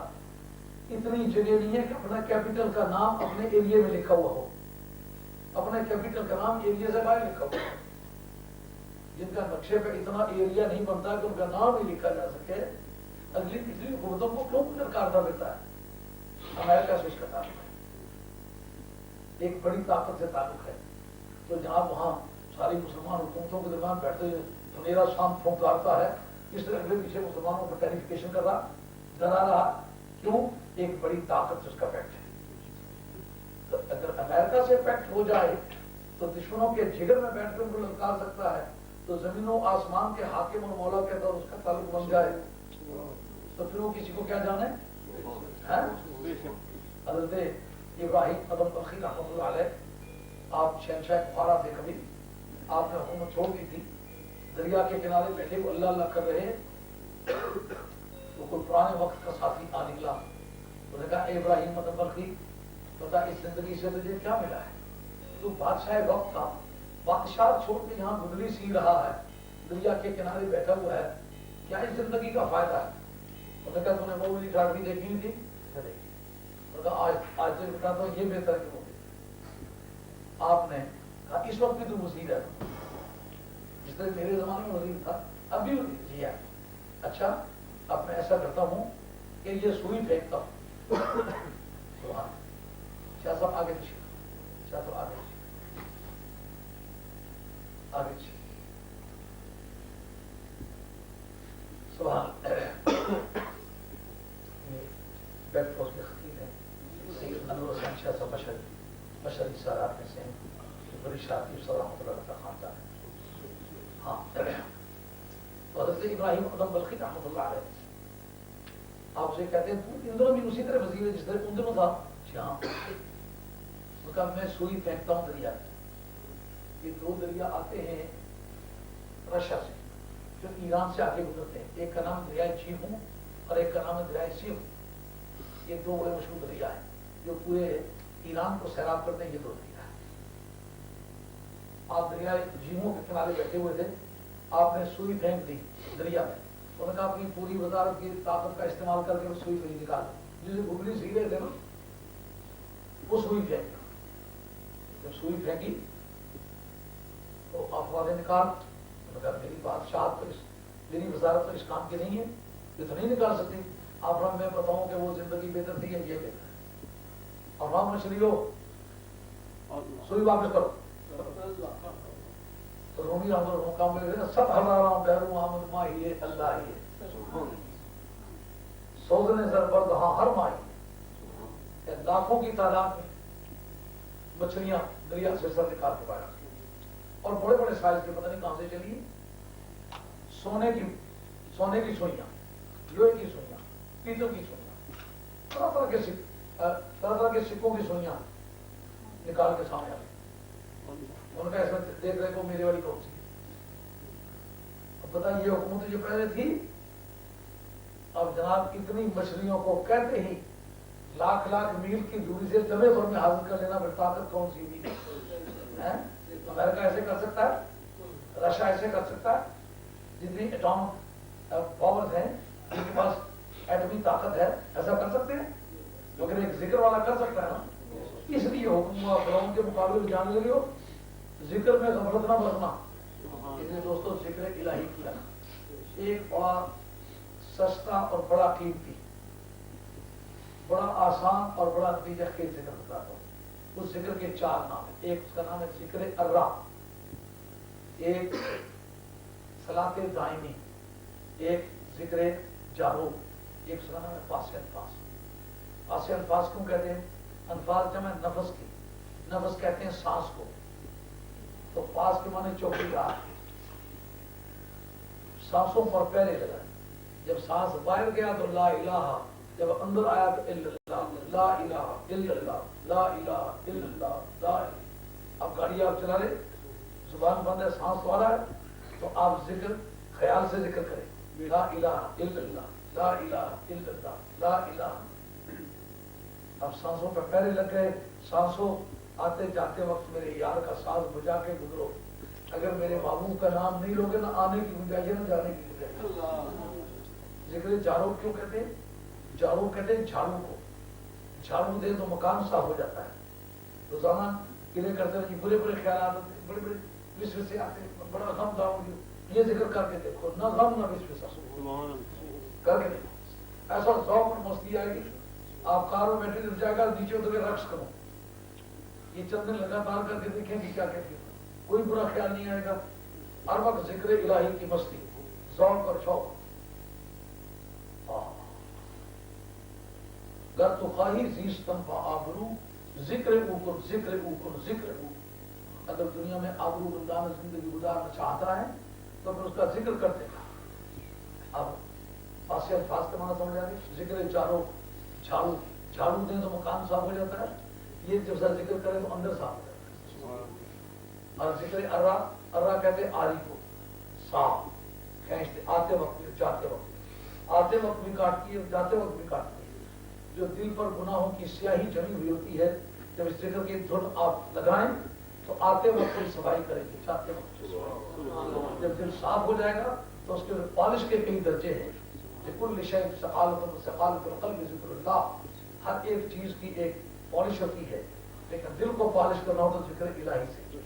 اتنی جگہ نہیں ہے کہ اپنا کیپٹل کا نام اپنے ایریے میں لکھا ہوا ہو، اپنے کیپٹل کا نام ایریے سے باہر لکھا ہوا، جن کا نقشے پہ اتنا ایریا نہیں بنتا کہ ان کا نام نہیں لکھا جا سکے، اگلی پچھلی حکومتوں کو کیوں درکارتا دیتا ہے؟ امریکہ سے اس کا تعلق ہے، ایک بڑی طاقت سے تعلق ہے، تو جہاں وہاں ساری مسلمان حکومتوں کے درمیان بیٹھتے ہوئے دھنیرا شام پھونکارتا ہے، اس طرح اگلے پیچھے مسلمانوں پر ٹیریفیکیشن کر رہا، ڈرا رہا، کیوں؟ ایک بڑی طاقت سے اس کا پیکٹ ہے۔ تو اگر امریکہ سے پیکٹ ہو جائے تو دشمنوں کے جگر میں بیٹھ کر ان کو للکار سکتا ہے، تو زمین و آسمان کے حاکم اور مولا کے ساتھ اس کا تعلق بن جائے تو پھر وہ کسی کو کیا جانے؟ حضرت ابراہیم ادم بلخی رحمۃ اللہ علیہ، آپ شہنشاہ بخارا تھے، کبھی آپ نے حکومت چھوڑ دی تھی، دریا کے کنارے بیٹھے وہ اللہ اللہ کر رہے، تو کوئی پرانے وقت کا ساتھی آ نکلا، انہوں نے کہا اے ابراہیم ادم بلخی بتا اس زندگی سے تجھے کیا ملا ہے؟ تو بادشاہ وقت تھا، بادشاہ چھوڑ کے یہاں گدڑی سی رہا ہے، دریا کے کنارے بیٹھا ہوا ہے، کیا اس زندگی کا فائدہ ہے؟ انہوں نے کہا تم نے مووی ٹاٹری دیکھی نہیں تھی؟ آج سے بتاتا ہوں یہ بہتر کہ آپ نے کہا اس وقت بھی تو وزیر ہے، جس طرح میرے زمانے میں وزیر تھا اب بھی وزیر جی ہے، اچھا اب میں ایسا کرتا ہوں کہ یہ سوئی پھینکتا ہوں، شاہ صاحب آگے پیچھے، شاہ صاحب آگے پیچھے، آگے پیچھے، سبحان بیک پوسٹ کے خطیب ہیں سید انور حسین شاہ صاحب بشری سارات میں سے بڑی شادی رحمۃ اللہ کا خاندان ہے۔ ہاں تو حضرت ابراہیم ادم بلخی رحمۃ اللہ علیہ آپ سے کہتے ہیں تو ان دنوں بھی اسی طرح وزیر ہے جس طرح ان دنوں تھا؟ ہاں، اس کا میں سوئی پھینکتا ہوں دریا، یہ دو دریا آتے ہیں رشیا سے، جو ایران سے آگے گزرتے ہیں. ایک کا نام دریائے چیہوں اور ایک کا نام ہے دریائے سیہوں. یہ دو بڑے مشہور دریا ہیں جو پورے ایران کو سیراب کرتے ہیں. یہ دو دریا ہیں. آپ دریائے جیہوں کے کنارے بیٹھے ہوئے تھے, آپ نے سوئی پھینک دی دریا میں. انہوں نے کہا اپنی پوری وزارت کی طاقت کا استعمال کر کے وہ سوئی پہ نکال جسے گگلی سی رہے تھے نا, وہ سوئی پھینک. جب سوئی پھینکی تو افواہیں نکال. میری بادشاہت تو میری وزارت تو اس کام کی نہیں ہے, یہ تو نہیں نکال سکتی. آپ میں بتاؤں کہ وہ زندگی بہتر تھی یا یہ بہتر ہے. اور رام مچھلیوں سوئی واپس کرو. تو رومی کام سب ہرام بہرو محمد ماہی اللہ ہی سوزنے سر برد ہاں ہر ماہی. لاکھوں کی تعداد میں مچھلیاں دریا سے سر نکال کے باہر, اور بڑے بڑے سائز کے پتہ نہیں کہاں سے چلی. سونے کی سوئیاں, لوہے کی سوئیاں, پیتل کی سوئیاں, طرح طرح کے سکوں کی سوئیاں نکال کے سامنے آ گئی. ان کا اس میں دیکھ رہے کو میرے والی کون سی. اب بتا یہ حکومت جو پہلے تھی, اب جناب اتنی مچھلیوں کو کہتے ہی لاکھ لاکھ میل کی دوری سے دمے بھر میں حاصل کر لینا, پھر طاقت کون سی بھی. امریکہ ایسے کر سکتا ہے, رشیا ایسے کر سکتا ہے, جتنی ایٹامک پاورز ہیں جن کے پاس ایٹمی طاقت ہے ایسا کر سکتے ہیں. مگر ایک ذکر والا کر سکتا ہے نا. اس لیے حکم فراؤن کے مقابلے میں جان لے ہو ذکر میں غفلت نہ برتنا. اس لیے دوستوں ذکر الہی کیا ایک بڑا سستا اور بڑا قیمتی, بڑا آسان اور بڑا نتیجہ خیز ذکر بتاتا ہوں. اس ذکر کے چار نام ہیں. ایک اس کا نام ہے ذکر الرا, ایک صلاۃ دائمی, ایک ذکر جارو, ایک اس کا نام ہے پاس انفاس. پاس انفاس کیوں کہتے ہیں؟ انفاس جمع نفس کی, نفس کہتے ہیں سانس کو. تو پاس کے معنی چوکیدار, سانسوں پر پہلے لگا. جب سانس باہر گیا تو لا الہ, جب اندر آیا تو الا اللہ, لا الہ الا اللہ, لا الہ الا اللہ, لا الہ. اب گاڑی آپ چلا رہے, زبان بند ہے, سانس والا ہے, تو آپ ذکر خیال سے ذکر کریں, لا الہ الا اللہ, لا الہ الا اللہ, لا الہ. اب سانسوں پہ پہلے لگ گئے. سانسوں آتے جاتے وقت میرے یار کا ساز بجا کے گزرو. اگر میرے محبوب کا نام نہیں لوگے نہ آنے کی گنجائش ہے نہ جانے کی گنجائش. ذکر جارو کیوں کہتے ہیں؟ جارو کہتے ہیں جھاڑو کو. جھاڑو دے تو مکان صاف ہو جاتا ہے. روزانہ قلعے کرتے ہیں, برے برے خیالات آتے ہیں, بڑے بڑے وسوسے آتے ہیں, بڑا غم ڈاؤن. یہ ذکر کر کے دیکھو, نہ غم نہ وسوسہ کر کے دیکھو, ایسا ذوق اور مستی آئے گی. آپ کار میں بیٹھے گر جائے گا, نیچے اتر کے رقص کرو. یہ چند دن لگاتار کر کے دیکھیں کہ کیا کہتے ہیں, کوئی برا خیال نہیں آئے گا. ہر وقت ذکر الہی کی مستی, ذوق اور شوق. گر تو خواہی زیستن با آبرو, ذکر اوپر ذکر اوپر ذکر اوپر. اگر دنیا میں آبرو گندان زندگی گزارنا چاہتا ہے تو پھر اس کا ذکر کرتے گا. اب پاس الفاظ کے معنی سمجھ آ گئے. ذکر جارو, جھاڑو, جھاڑو دیں تو مکان صاف ہو جاتا ہے. یہ جب سر ذکر کرے تو اندر صاف ہو جاتا ہے. اور ذکر ارا, ارا کہتے آری کو, صاف کھینچتے, آتے وقت بھی جاتے وقت بھی, آتے وقت بھی کاٹتی ہے, جاتے وقت بھی کاٹتی ہے. جو دل پر گناہوں کی سیاہی جمی ہوئی ہوتی ہے, جب اس ذکر کی دھن آپ لگائیں تو آتے وقت کوئی صفائی کرے گی, جاتے وقت. جب دل صاف ہو جائے گا تو اس کے پالش کے کئی درجے ہیں. کل شیء ثقالۃ ثقالۃ القلب ذکر اللہ. ہر ایک چیز کی ایک پالش ہوتی ہے, لیکن دل کو پالش کرنا ہو تو ذکر الہی سے.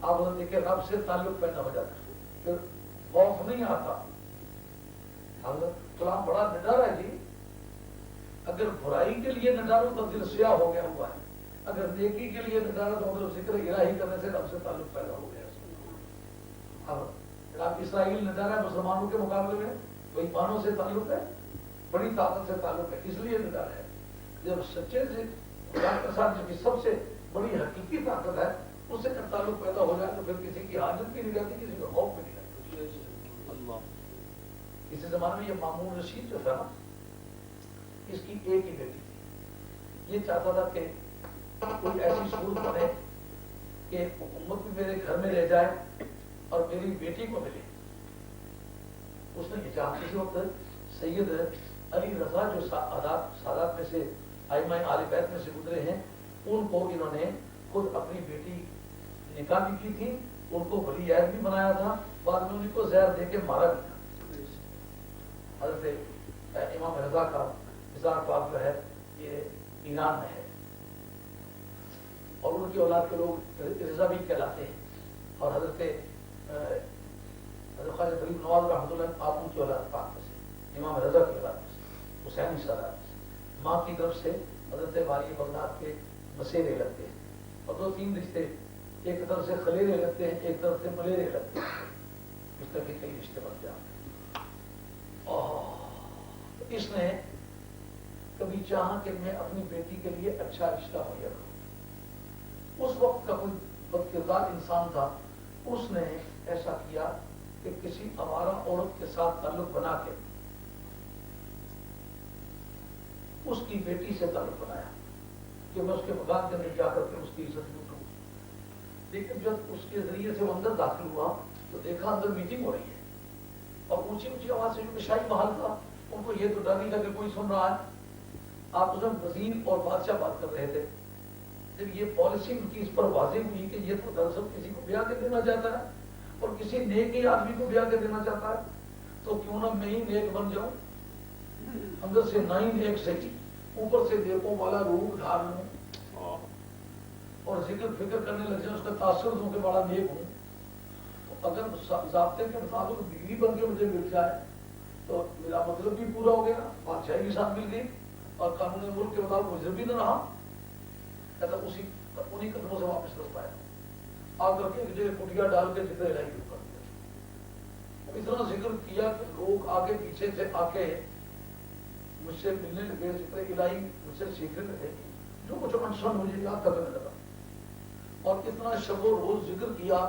آپ دیکھیں رب سے تعلق پیدا ہو جاتا ہے, پھر خوف نہیں آتا. حضرت کلام بڑا نڈر ہے جی. اگر برائی کے لیے نڈارو تو دل سیاہ ہو گیا ہوا ہے, اگر نیکی کے لیے نڈارو تو مطلب ذکر الہی کرنے سے رب سے تعلق پیدا ہو گیا. اب آپ اسرائیل نڈارا ہے مسلمانوں کے مقابلے میں, وہی پانوں سے تعلق ہے, بڑی طاقت سے تعلق ہے, اس لیے نڈارا ہے. جب سچے سے خدا کے ساتھ جس کی سب سے بڑی حقیقی طاقت ہے اس سے جب تعلق پیدا ہو جائے تو پھر کسی کی حاجت بھی نہیں رہتی, کسی کا خوف بھی نہیں رہتا. اسی زمانے میں یہ مامون رشید جو تھا نا, اس کی ایک ہی بیٹی تھی. یہ چاہتا تھا کہ کوئی ایسی صورت بنے کہ حکومت بھی میرے گھر میں رہ جائے اور میری بیٹی کو ملے. اس نے یہ چاہا کسی وقت سید علی رضا جو سادات میں سے ائمہ آل بیت میں سے گزرے ہیں، ان کو انہوں نے خود اپنی بیٹی نکاح بھی کی تھی، ان کو ولی عہد بھی بنایا تھا، بعد میں ان کو زہر دے کے مارا بھی تھا۔ حضرت امام رضا کا مزار پاک جو ہے یہ ایران میں ہے، اور ان کی اولاد کے لوگ رضا بھی کہلاتے ہیں، اور حضرت خواجہ غریب نواز رحمۃ اللہ آپ ان کی اولاد پاک میں سے، امام رضا کی اولاد میں سے، حسینی سادات میں سے، ماں کی طرف سے حضرت والی بغداد کے مسیرے لگتے ہیں، اور دو تین رشتے، ایک طرف سے خلیرے لگتے ہیں، ایک طرف سے ملیرے لگتے ہیں، اس طرح کے کئی رشتے بن جاتے ہیں۔ اور اس نے کبھی چاہا کہ میں اپنی بیٹی کے لیے اچھا رشتہ مہیا کروں۔ اس وقت کا کوئی بدکردار انسان تھا، اس نے ایسا کیا کہ کسی آوارہ عورت کے ساتھ تعلق بنا کے اس کی بیٹی سے تعلق بنایا کہ میں اس کے مکان کے اندر جا کر کے اس کی عزت لوٹوں۔ لیکن جب اس کے ذریعے سے وہ اندر داخل ہوا تو دیکھا اندر میٹنگ ہو رہی ہے، اور اونچی اونچی آواز سے جو شاہی محل تھا، ان کو یہ تو ڈر نہیں تھا کہ کوئی سن رہا ہے، آپ اس میں وزیر اور بادشاہ بات کر رہے تھے۔ جب یہ پالیسی ان کی اس پر واضح ہوئی کہ یہ تو دراصل کسی کو بیاہ کے دینا چاہتا ہے اور کسی نیک ہی آدمی کو بیاہ کے دینا چاہتا ہے، تو کیوں نہ میں ہی نیک بن جاؤں، اندر سے نہ ہی نیک صحیح، اوپر سے نیکوں والا روح ڈھال لوں اور ذکر فکر کرنے لگ جائیں، اس کا تاثر دوں کہ بڑا نیک ہوں۔ تو اگر ضابطے کے مطابق بیوی بن کے مجھے مل جائے تو میرا مطلب بھی پورا ہو گیا، بادشاہی بھی ساتھ مل گئی، اور قانون ملک کے مطابق مجرم بھی نہ رہا۔ انہیں قدموں سے واپس لوٹ پایا، آ کر کے ایک جگہ کٹیا ڈال کے ذکر الہی شروع کر دیا۔ اتنا ذکر کیا کہ لوگ آگے پیچھے سے آ کے مجھ سے ملنے لگے، ذکر الہی مجھ سے سیکھنے لگے، جو کچھ انسان مجھے یاد کرنے لگا، اور اتنا شب و روز ذکر کیا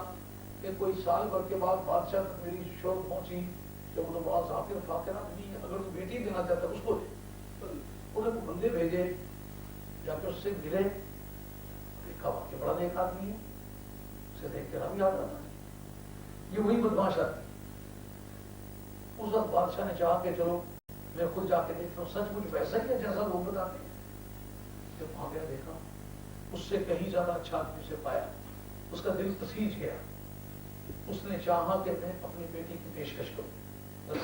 کہ کوئی سال بھر کے بعد بادشاہ تک میری شوق پہنچی کہ وہ تو بڑا ذاکر فاکر آدمی ہے، اگر تو بیٹی دینا چاہتا ہے اس کو دے۔ انہیں کو بندے بھیجے، جا کے اس سے ملے، دیکھا کہ بڑا نیک آدمی ہے، اسے دیکھ کے رب یاد آتا ہے، یہ وہی بدماش آدمی۔ اس وقت بادشاہ نے چاہا کہ چلو میں خود جا کے دیکھتا ہوں، سچ مجھ ویسا ہی ہے جیسا لوگ بتاتے ہیں۔ جب وہاں گیا دیکھا اس سے کہیں زیادہ اچھا آدمی سے پایا، اس کا دل پسیج گیا، اس نے چاہا کہ میں اپنی بیٹی کی پیشکش کروں، اے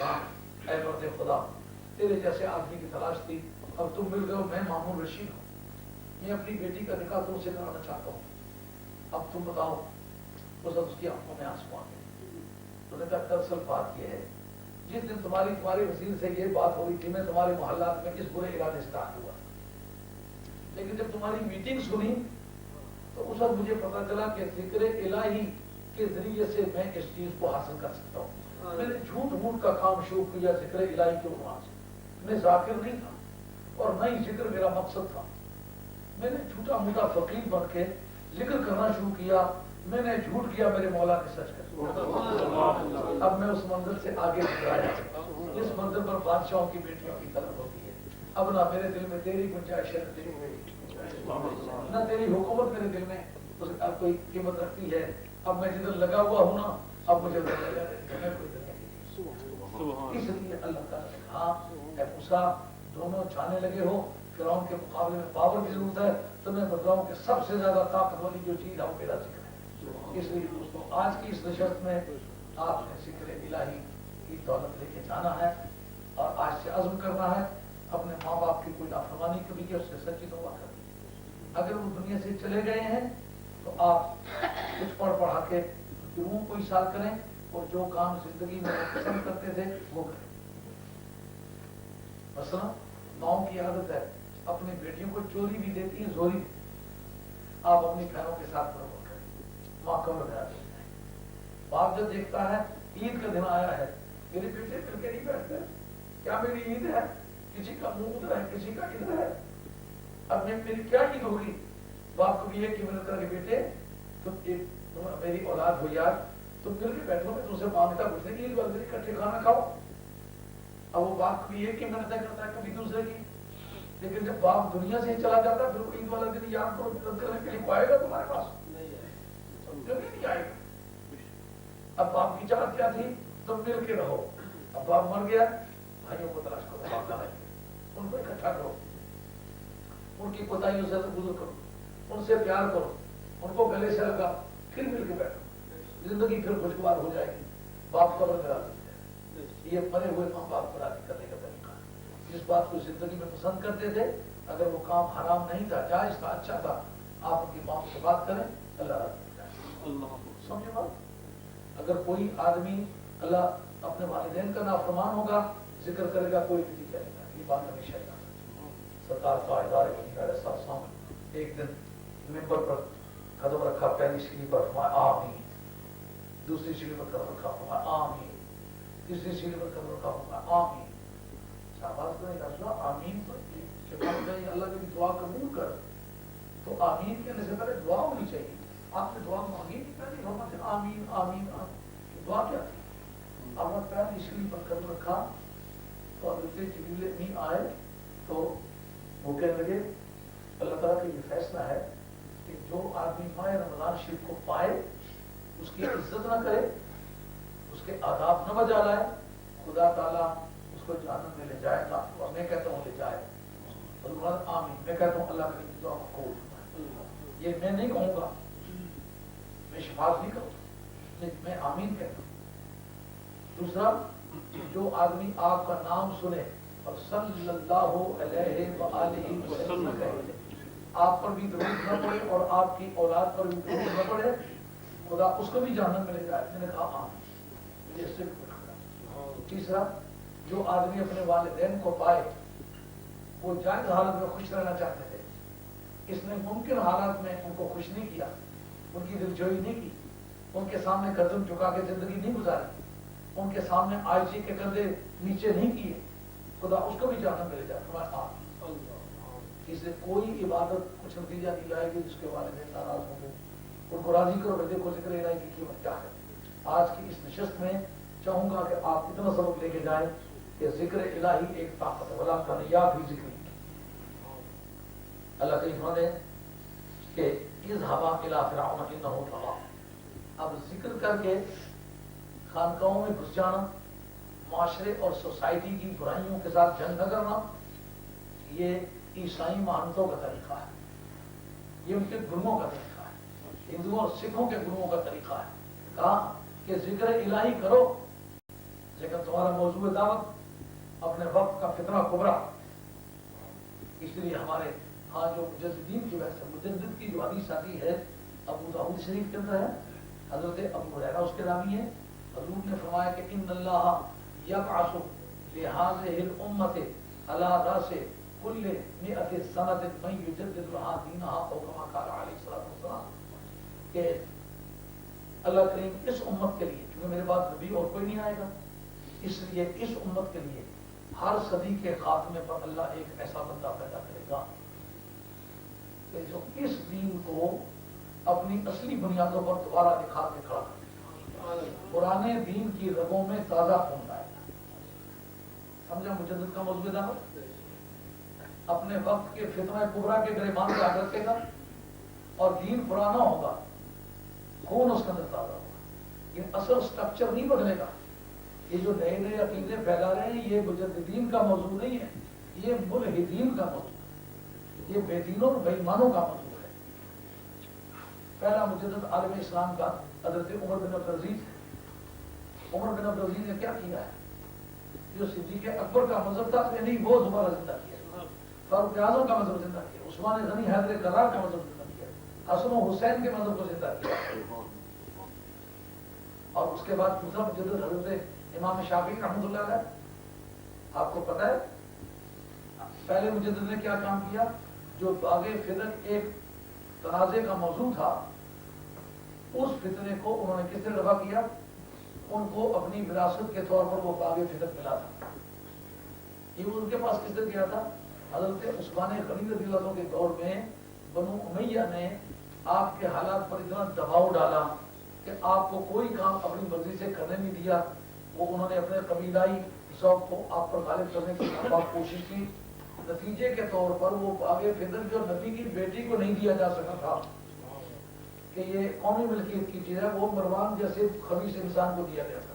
مرد خدا تیرے جیسے آدمی کی تلاش تھی، اب تم مل گئے ہو، میں مامون رشید ہوں، میں اپنی بیٹی کا نکاح تم سے کرانا چاہتا ہوں، اب تم بتاؤ۔ اس وقت اس کی آنکھوں میں آنسو آ گئے، تو نے کہا دراصل بات یہ ہے، جس دن تمہارے وزیر سے یہ بات ہو رہی تھی، میں تمہارے محلات میں اس برے ارادے سے داخل ہوا، لیکن جب تمہاری میٹنگ سنی تو اس وقت مجھے پتا چلا کہ ذکر الہی کے ذریعے سے میں اس چیز کو حاصل کر سکتا ہوں۔ میں نے جھوٹ موٹ کا کام شروع کیا ذکر الہی کے عنوان سے، میں ذاکر نہیں تھا اور نہ ہی ذکر میرا مقصد تھا، میں نے جھوٹا موٹا فقیر بن کے ذکر کرنا شروع کیا، میں نے جھوٹ کیا میرے مولا کے سچ کر۔ اب میں اس منزل سے آگے گزرایا جس منزل پر بادشاہوں کی بیٹیوں کی طلب ہوتی ہے۔ اب نہ میرے دل میں تیری گنجائش ہے، نہ تیری حکومت میرے دل میں اب کوئی قیمت رکھتی ہے۔ اب میں جدھر لگا ہوا ہوں نا، اب مجھے اس لیے اللہ تعالیٰ نے کہا اے موسیٰ دونوں جانے لگے ہو، فرعون کے مقابلے میں پاور کی ضرورت ہے، تو میں بتاؤں کہ سب سے زیادہ طاقت والی جو چیز ہے وہ میرا ذکر ہے۔ اس لیے دوستوں آج کی اس نشست میں آپ نے ذکر الہی کی دولت لے کے جانا ہے، اور آج سے عزم کرنا ہے اپنے ماں باپ کی کوئی نافرمانی کبھی کی، اس سے سچی توبہ کرنی۔ اگر وہ دنیا سے چلے گئے ہیں تو آپ کچھ پڑھ پڑھا کے ضرور کوئی سال کریں، اور جو کام زندگی میں پسند کرتے تھے وہ کریں۔ مثلا ماؤں کی عادت ہے اپنی بیٹیوں کو چوری بھی دیتی ہیں، زوری بھی، آپ اپنی بہنوں کے ساتھ برابر کریں، ماں کو لگا دیں۔ باپ جب دیکھتا ہے عید کا دن آیا ہے، میرے بیٹے مل کے نہیں بیٹھتے، کیا میری عید ہے؟ کسی کا منہ ادھر ہے، کسی کا ادھر ہے، اب میری کیا عید ہوگی؟ باپ کو بھی یہ کہ محنت کر کے بیٹے تم میری اولاد ہو یار، تم مل کے بیٹھو، میں تم سے مانگتا کچھ نہیں، عید والے دن اکٹھے کھانا کھاؤ۔ اب وہ باپ کو بھی یہ کہ محنت کرتا ہے کبھی دوسرے کی، لیکن جب باپ دنیا سے ہی چلا جاتا ہے پھر وہ عید والا دن یاد کرو مدد کرنے کے لیے کو آئے گا تمہارے پاس؟ کبھی نہیں آئے گا۔ اب باپ کی چاہت کیا تھی؟ تم مل کے رہو، اب باپ مر گیا، بھائیوں کو تلاش کرو، باپ کہاں ہے، ان کو اکٹھا کرو، ان کی کوتاہیوں سے گزر کرو، ان سے پیار کرو، ان کو گلے سے لگا، پھر مل کے بیٹھو، زندگی پھر خوشگوار ہو جائے گی۔ باپ قبر میں راضی ہے، یہ مرے ہوئے ماں باپ کو راضی کرنے کا طریقہ ہے۔ جس بات کو زندگی میں پسند کرتے تھے، اگر وہ کام حرام نہیں تھا، جائز تھا، اچھا تھا، آپ ان کی ماں سے بات کریں، اللہ راضی ہو جائے۔ سمجھے بات؟ اگر کوئی آدمی اللہ اپنے والدین کا نافرمان ہوگا، ذکر کرے گا، کوئی نہیں کرے گا، یہ بات ہمیشہ یاد رکھیں۔ سرکار قائدار ایک دن ممبر پر قدم رکھا، پہلی سیڑھی پر فرمایا آمین، دوسری سیڑھی پر قدم رکھا، فرمایا آمین، تیسری سیڑھی پر قدم رکھا، فرمایا آمین۔ شہباز کو نے کہا آمین تو اللہ کی دعا قبول کر، تو آمین کہنے سے پہلے دعا ہونی چاہیے، آپ نے دعا مانگی نہیں، پہلے فرماتے آمین آمین آمین، دعا کیا تھی؟ آپ نے پہلی سیڑھی پر قدم رکھا تو حضرت جبریل امین آئے تو وہ کہنے لگے اللہ تعالیٰ کا یہ فیصلہ ہے کہ جو آدمی ماہ رمضان شریف کو پائے، اس کی عزت نہ کرے، اس کے آداب نہ بجا لائے، خدا تعالیٰ اس کو جہنم میں لے جائے گا، اور میں کہتا ہوں لے جائے، آمین، میں کہتا ہوں اللہ کی دعا کو قبول فرمائے۔ یہ میں نہیں کہوں گا، میں شفاعت نہیں کروں، میں آمین کہتا ہوں۔ دوسرا، جو آدمی آپ کا نام سنے اور صلی اللہ علیہ وآلہ وسلم کہے، آپ پر بھی درود نہ پڑے اور آپ کی اولاد پر بھی درود نہ پڑے، خدا اس کو بھی جہنم میں لے جائے۔ میں نے کہا آمین، مجھے اس سے بھی کچھ کرا۔ تیسرا، جو آدمی اپنے والدین کو پائے، وہ جائز حالت میں خوش رہنا چاہتے تھے، اس نے ممکن حالات میں ان کو خوش نہیں کیا، ان کی دلجوئی نہیں کی، ان کے سامنے گردن جھکا کے زندگی نہیں گزاری، ان کے سامنے عاجزی کے کندھے نیچے نہیں کیے، خدا اس کو بھی جہنم میں لے جائے۔ تمہارا اس سے کوئی عبادت کچھ نتیجہ نہیں لائے گی جس کے والدین ناراض ہوں گے، ان کو راضی کرو۔ دیکھو ذکر الہی کی قیمت کیا ہے۔ آج کی اس نشست میں چاہوں گا کہ آپ اتنا سبق لے کے جائیں کہ ذکر الہی ایک طاقت ہے، ولا کنیا بھی ذکر۔ اللہ تعالیٰ فرماتے ہیں کہ اذهبا الى فرعون انه طغى۔ اب ذکر کر کے خانقاہوں میں گھس جانا، معاشرے اور سوسائٹی کی برائیوں کے ساتھ جنگ نہ کرنا، یہ عیسائی مہانتوں کا طریقہ ہے، یہ ان کے گروہوں کا طریقہ ہے، ہندوؤں اور سکھوں کے گروہوں کا طریقہ ہے۔ کہا کہ ذکر الہی کرو، لیکن تمہارا موضوع دعوت اپنے وقت کا فتنہ کبرا۔ اس لیے ہمارے ہاں جو مجددین کی وجہ سے مجدد کی جو حدیث آتی ہے ابو داؤد شریف کے اندر ہے، حضرت ابو ہریرہ اس کے راوی ہے، حضور نے فرمایا کہ ان اللہ یبعث لہذه الامه على راس كل 100 سنه من يجدد لها دينها او كما قال عليه الصلاه والسلام، کہ اللہ کریم اس امت کے لیے، کیونکہ میرے بعد نبی اور کوئی نہیں آئے گا، اس لیے اس امت کے لیے ہر صدی کے خاتمے پر اللہ ایک ایسا بندہ پیدا کرے گا کہ جو اس دین کو اپنی اصلی بنیادوں پر دوبارہ دکھا کے کھڑا کرے، پرانے دین کی رگوں میں تازہ خون لائے گا۔ سمجھا مجدد کا موضوع دعوت؟ اپنے وقت کے فتنہ کبرا کے گریبان پہ آ رکھے گا اور دین پرانا ہوگا، خون اس کے اندر تازہ ہوگا، یہ اصل سٹرکچر نہیں بدلے گا۔ یہ جو نئے نئے عقیدے پھیلا رہے ہیں، یہ مجددین کا موضوع نہیں ہے، یہ ملحدین کا موضوع ہے، یہ بے دینوں بے ایمانوں کا موضوع ہے۔ پہلا مجدد عالم اسلام کا حضرت عمر بن عبدالعزیز ہے۔ عمر بن عبدالعزیز نے کیا کیا ہے؟ جو صدیق اکبر کا مذہب تھا نہیں وہ دوبارہ زندہ کیا، فاروق اعظم کا مذہب زندہ کیا، عثمان غنی حیدر کرار کا مذہب زندہ کیا، حسن و حسین کے مذہب کو زندہ کیا، اور اس کے بعد دوسرا مجدد حضرت امام شافعی رحمۃ اللہ علیہ۔ آپ کو پتہ ہے پہلے مجدد نے کیا کام کیا؟ جو باغ فدق ایک تنازع کا موضوع تھا، اس فتنے کو انہوں نے کس طرح رفع کیا؟ ان کو اپنی وراثت کے طور پر وہ باغ فدق ملا تھا، یہ ان کے پاس کس طرح کیا تھا؟ حضرت عثمان غنی رضی اللہ عنہ کے دور میں بنو امیہ نے آپ کے حالات پر اتنا دباؤ ڈالا کہ آپ کو کوئی کام اپنی مرضی سے کرنے نہیں دیا، وہ انہوں نے اپنے قبیلائی ذوق کو آپ پر غالب کرنے کی ناکام کوشش کی، نتیجے کے طور پر وہ باغ فدق جو نبی کی بیٹی کو نہیں دیا جا سکا تھا کہ یہ قومی ملکیت کی چیز ہے، وہ مروان جیسے خبیث انسان کو دیا گیا تھا۔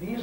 20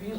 20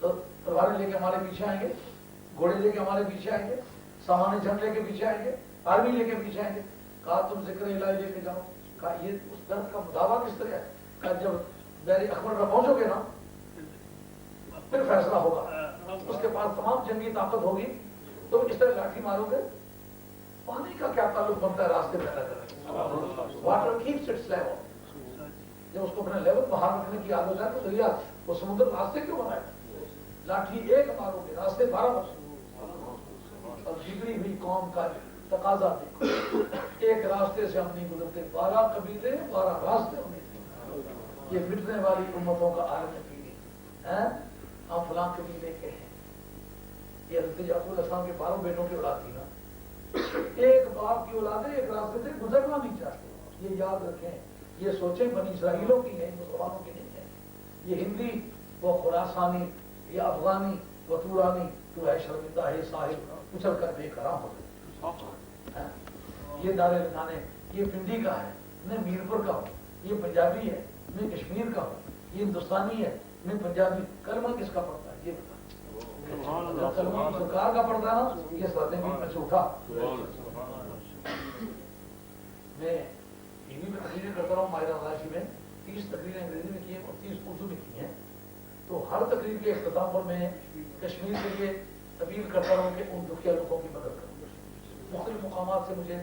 تو تلواریں لے کے ہمارے پیچھے آئیں گے، گھوڑے لے کے ہمارے پیچھے آئیں گے، سامان جنگ لے کے پیچھے آئیں گے، آرمی لے کے پیچھے آئیں گے. کہا تم ذکر الہی لے کے جاؤ. کہا یہ اس درد کا دعویٰ کس طرح ہے؟ کہا جب بحر اکبر پر پہنچو گے نا پھر فیصلہ ہوگا. اس کے پاس تمام جنگی طاقت ہوگی، تو اس طرح لاٹھی مارو گے. پانی کا کیا تعلق بنتا ہے راستے پیدا کرنے؟ Water keeps its level. جب اس کو اپنے لیول باہر رکھنے کی عادت ہے تو دریا وہ سمندر راستے کیوں بنائے؟ لاٹھی ایک مارو گے راستے 12 اور بگڑی ہوئی قوم کا تقاضا دیکھو. ایک راستے سے ہم نہیں گزرتے، 12 قبیلے 12 راستے ہونے تھے. یہ مٹنے والی امتوں کا عالم پیڑھی ہے. ہم فلاں قبیلے کے ہیں. یہ حضرت یعقوب علیہ السلام کے 12 بیٹوں کی اولاد تھی نا. ایک باپ کی اولادیں ایک راستے سے گزرنا نہیں چاہتے. یہ یاد رکھیں، یہ سوچیں بنی اسرائیلوں کی ہیں، مسلمانوں کی نہیں ہے. یہ ہندی وہ خراسانی، یہ افغانی وہ تورانی، تو ہے شرمندہ ہے صاحب اچھل کر بے کرام ہو گئے. یہ نعرے لگانے، یہ پنڈی کا ہے، میں میرپور کا ہوں. یہ پنجابی ہے، میں کشمیر کا ہوں. یہ ہندوستانی ہے، میں پنجابی. کلمہ کس کا پڑتا ہے؟ یہ بتا. کلمہ سرکار کا پڑتا ہے نا. یہ سردیں میں سے اٹھا. میں ٹی وی میں تقریریں کرتا رہا ہوں ماہرہ راشی میں. 30 تقریریں انگریزی میں کی ہیں اور 30 اردو میں کی ہیں. تو ہر تقریر کے اختتام پر میں کشمیر کے لیے اپیل کرتا ہوں کہ ان دکھیا لوگوں کی مدد کروں. مختلف مقامات سے مجھے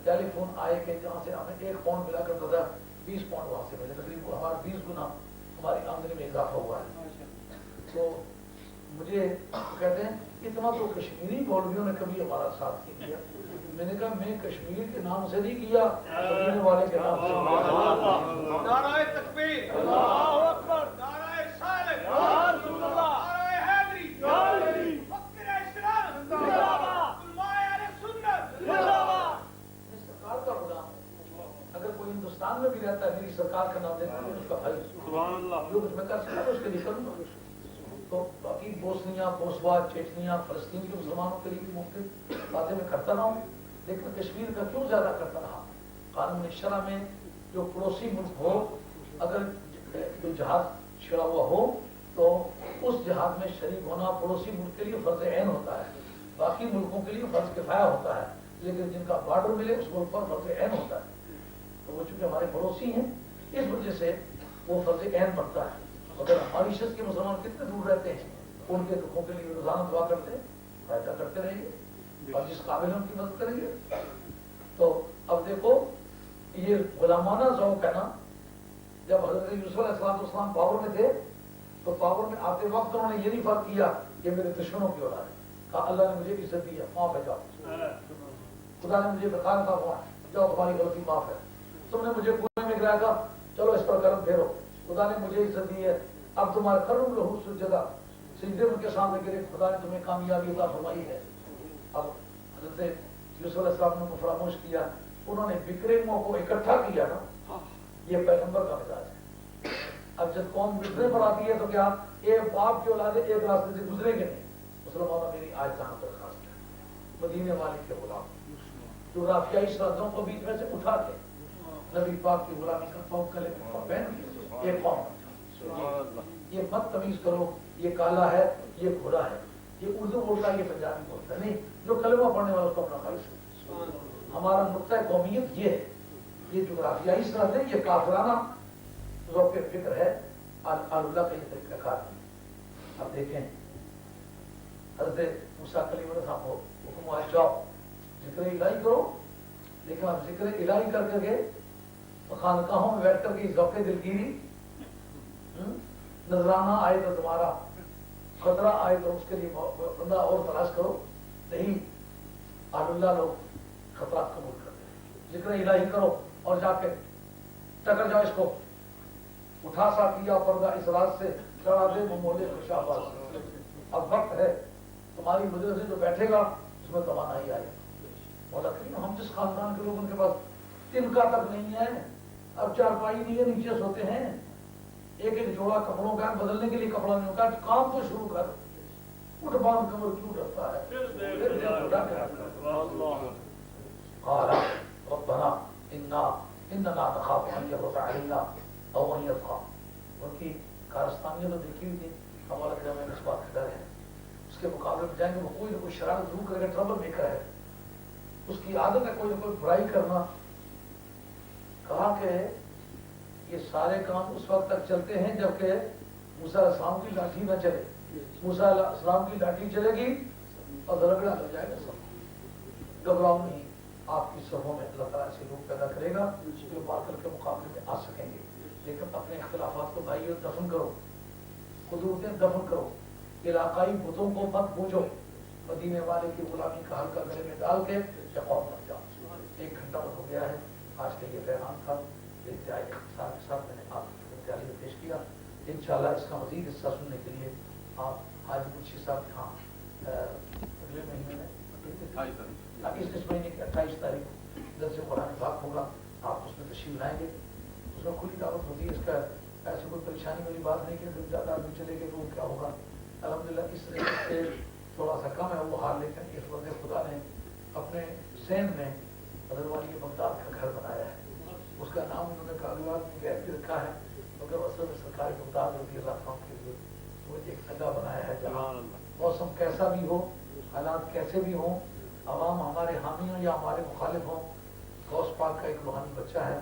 ٹیلی فون آئے کہ جہاں سے ہمیں 1 پاؤنڈ ملا کرتا تھا 20 پاؤنڈ وہاں سے ملے. تقریب کو ہمارا 20 گنا ہماری آمدنی میں اضافہ ہوا ہے. تو مجھے کہتے ہیں اتنا تو کشمیری مولویوں نے کبھی ہمارا ساتھ نہیں کیا. میں نے کہا میں کشمیر کے نام سے نہیں کیا، مدینے والے کے نام سے. نعرہ تکبیر، اللہ اکبر، نعرہ رسالت، یا رسول اللہ، نعرہ حیدری، فخر اسلام، زندہ باد، علماء اہل سنت، زندہ باد. میں سرکار کا غلام ہوں. اگر کوئی ہندوستان میں بھی رہتا ہے میری سرکار کا نام دیتا ہے اس کا بھائی. سبحان اللہ. جو کچھ میں کر سکتا ہوں اس کے لیے کروں گا. تو باقی بوسنیا، کوسووا، چیچنیا، فلسطین کے مسلمانوں کے لیے بھی مختلف باتیں میں کرتا رہا ہوں. لیکن کشمیر کا کیوں زیادہ کرتا رہا؟ قانون شرع میں جو پڑوسی ملک ہو، اگر کوئی جہاد چھڑا ہوا ہو تو اس جہاد میں شریک ہونا پڑوسی ملک کے لیے فرض عین ہوتا ہے. باقی ملکوں کے لیے فرض کفایہ ہوتا ہے، لیکن جن کا بارڈر ملے اس ملک پر فرض عین ہوتا ہے. تو وہ چونکہ ہمارے پڑوسی ہیں اس وجہ سے وہ فرض عین پڑتا ہے. اگر ہماری شخص کے مسلمان کتنے دور رہتے ہیں ان کے دکھوں کے لیے روزانہ دعا کرتے ہیں، فائدہ کرتے رہیں گے اور جس قابل ان کی مدد کریں گے. تو اب دیکھو یہ غلامانہ ذوق ہے نا. جب حضرت یوسف علیہ السلام پاور میں تھے تو پاور میں آتے وقت انہوں نے یہ نہیں فرق کیا کہ میرے دشمنوں کی اولاد ہے. کہا اللہ نے مجھے عزت دی ہے، معاف ہے، جاؤ. خدا نے مجھے بتایا تھا وہاں جاؤ تمہاری غلطی معاف ہے. تم نے مجھے کنویں میں گرایا تھا، چلو اس پر کرم پھیرو. خدا نے مجھے عزت دی ہے، اب تمہارے کرم لہو سجدہ، سجدے ان کے سامنے گرے. خدا نے تمہیں کامیابی عطا فرمائی ہے. اب حضرت یوسف علیہ السلام نے کو فراموش کیا، انہوں نے بکرموں کو اکٹھا کیا نا. یہ پیغمبر کا مزاج ہے. اب جب قوم بکرے پر آتی ہے تو کیا ایک باپ کی اولادیں ایک راستے سے گزرے گے نہیں؟ مسلمانوں میری آج تک درخواست ہے، مدینے والے کے غلام جغرافیائی سرحدوں کو بیچ میں سے اٹھا کے نبی پاک کی غلامی کا فوق کلے میں پہن کے ایک قوم. یہ مت تمیز کرو یہ کالا ہے یہ گھوڑا ہے، یہ اردو بولتا ہے یہ پنجابی بولتا ہے. نہیں، جو کلمہ پڑھنے والا اس کو اپنا بھائی سمجھو. ہمارا نقطہ قومیت یہ ہے. یہ جغرافیائی سرحد ہے، یہ کافرانہ ذوق فکر ہے. اللہ کا یہ طریقہ کار ہے. اب دیکھیں حضرت موسیٰ کلیم اللہ صاحب کو حکم ہوا جاؤ ذکر الہی کرو. لیکن اب ذکر الہی کر کے خانقاہوں میں بیٹھ کر کے ذوق دلگیری، نذرانہ آئے تو تمہارا خطرہ آئے تو اس کے لیے بندہ اور تلاش کرو. نہیں، آل اللہ لوگ خطرات قبول کرتے ہیں. ذکر الہی کرو اور جا کے ٹکر جاؤ. اس کو اٹھا سا کیا پردہ اس رات سے چڑھا دے ممولے خوشاباز. اب وقت ہے تمہاری وجہ سے جو بیٹھے گا اس میں توانائی آئے. مولا کریم ہم جس خاندان کے لوگ ان کے پاس تنکا تک نہیں ہے، اب چارپائی نہیں ہے، نیچے سوتے ہیں. ایک ایک جوڑا کپڑوں کا بدلنے کے لیے کپڑا نہیں ہوتا. کام تو شروع کر، اٹھ باندھ کمر کیوں ڈرتا ہے؟ قال ربنا اننا نخاف ان يفرط علينا او ان يطغى. ان کی کارستانیاں تو دیکھی ہوئی تھی. ہمارا میں اس بات کے مقابلے میں جائیں گے وہ کوئی نہ کوئی شرارت ضرور کرے گا، ٹربل میکر ہے، اس کی عادت ہے کوئی نہ کوئی برائی کرنا. کہا کہ یہ سارے کام اس وقت تک چلتے ہیں جبکہ موسیٰ علیہ السلام کی لاٹھی نہ چلے. موسیٰ علیہ السلام کی لاٹھی چلے گی اور رگڑا ہو جائے گا سب. گھبراؤ نہیں، آپ کی سروں میں اللہ تعالیٰ ایسے لوگ پیدا کرے گا جو باطل کے مقابلے میں آ سکیں گے. لیکن اپنے اختلافات کو بھائیو دفن کرو، قدرتیں دفن کرو، علاقائی بتوں کو مت بوجھو، مدینے والے کی غلامی کا ہلکا گلے میں ڈال کے قوم بن جاؤ. 1 گھنٹہ ہو گیا ہے. آج کا یہ پیغام تھا، انتہائی اختصار کے ساتھ میں نے آپ کی خدمت میں پیش کیا. انشاءاللہ اس کا مزید حصہ سننے کے لیے آپ حاجی منشی صاحب یہاں اگلے مہینے میں اس مہینے کی 28 تاریخ کو درس قرآن پاک ہوگا، آپ اس میں تشریف لائیں گے. اس میں کھلی دعوت ہوتی ہے. اس کا ایسی کوئی پریشانی والی بات نہیں کہ زیادہ آدمی چلے گئے تو کیا ہوگا. الحمدللہ اس سے تھوڑا سا کم ہے وہ حال، لیکن اس وقت خدا نے اپنے سین میں حضرت بغداد کا گھر بنایا ہے. اس کا نام انہوں نے کاغذات میں غیر بھی رکھا ہے، مگر اصل میں سرکار بغداد رضی اللہ عنہ کے لیے وہ ایک جگہ بنایا ہے جہاں موسم کیسا بھی ہو، حالات کیسے بھی ہوں، عوام ہمارے حامی ہوں یا ہمارے مخالف ہوں، غوث پاک کا ایک روحانی بچہ ہے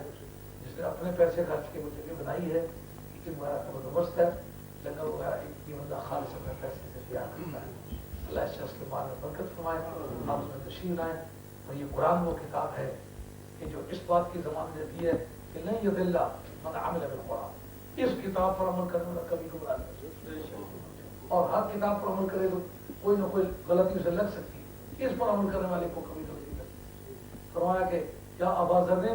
جس نے اپنے پیسے خرچ کے وہ جگہ بنائی ہے. کچن وغیرہ کا بندوبست ہے، لنگر وغیرہ یہ بندہ خالص اپنے پیسے سے تیار کرتا ہے. اللہ اس شخص کے مال میں برکت فرمائے، آپ اس میں تشریف لائیں. اور یہ قرآن وہ کتاب ہے کہ جو اس بات کی ضمانت دیتی ہے کہ نہیں یضل من عمل بالقرآن. اس کتاب پر عمل کرنے والا کبھی گمراہ نہیں. اور ہر کتاب پر عمل کرے تو کوئی نہ کوئی غلطی اسے لگ سکتی ہے، اس پر عمل کرنے والے کو کبھی غلطی لگتی. فرمایا کہ یا ابا ذر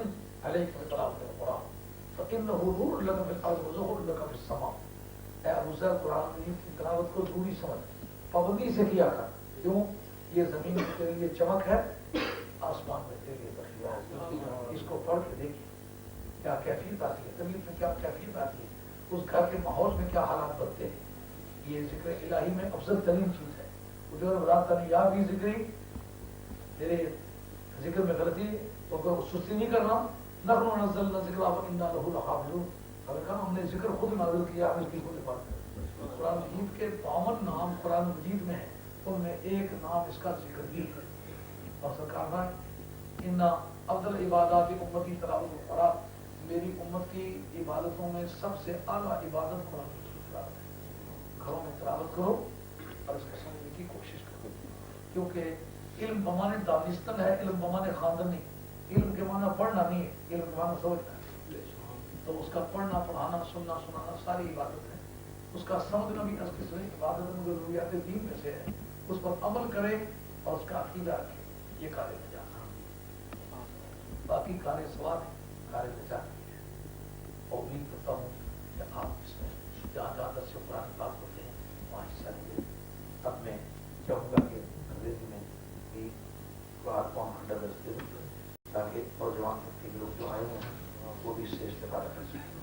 علیک بتلاوت القرآن فإنه نور لك في الارض وظهر لك في السماء. اے ابو ذر قرآن کی تلاوت کو ضروری سمجھ، پابندی سے کیا کر. کیوں؟ یہ زمین کے لیے چمک ہے، آسمان میں تیرے لیے ذخیرہ ہے. اس کو پڑھ کے دیکھیے کیا کیفیت آتی ہے، طبیعت میں کیا کیفیت آتی ہے، اس گھر کے ماحول میں کیا حالات بنتے ہیں. یہ ذکر الہی میں افضل ترین چیز ہے. جو رات یا بھی ذکری میرے ذکر میں غلطی تو سستی نہیں کرنا. نحن نزلنا الذکر وإنا لہ لحافظون. اگر کہا ہم نے ذکر خود نازل کیا، ہم اس کی خود بات کریں. قرآن مجید کے 52 نام قرآن مجید میں ہیں، ان میں ایک نام اس کا ذکر بھی ہے. اور سرکار نے ان افضل عبادات امتی تلاوت القرآن، میری امت کی عبادتوں میں سب سے اعلیٰ عبادت قرآن کی تلاوت ہے. گھروں میں تلاوت کرو اور اس کو سمجھنے کی کوشش کرو، کیونکہ علم بمانے دانستن ہے، علم بمانے خواندن نہیں. علم کے معنی پڑھنا نہیں ہے، علم کے معنی سمجھنا ہے. تو اس کا پڑھنا پڑھانا سننا سنانا ساری عبادت ہے. اس کا سمجھنا بھی اس قسم عبادت میں ضروریات دین میں سے ہے. اس پر عمل کرے اور اس کا عقیدہ رکھے، یہ کار نجات. باقی کار ثواب کار نجات ہے. اور امید کرتا ہوں کہ آپ اس میں جہاں جہاں درس قرآن پاک ہوتے ہیں وہاں حصہ لیں. اب میں چاہوں گا کہ انگریزی میں بھی قرآن کو ہم ہنڈا درس دیں تاکہ نوجوان کے لوگ جو آئے ہیں وہ بھی اس سے استفادہ کر سکیں.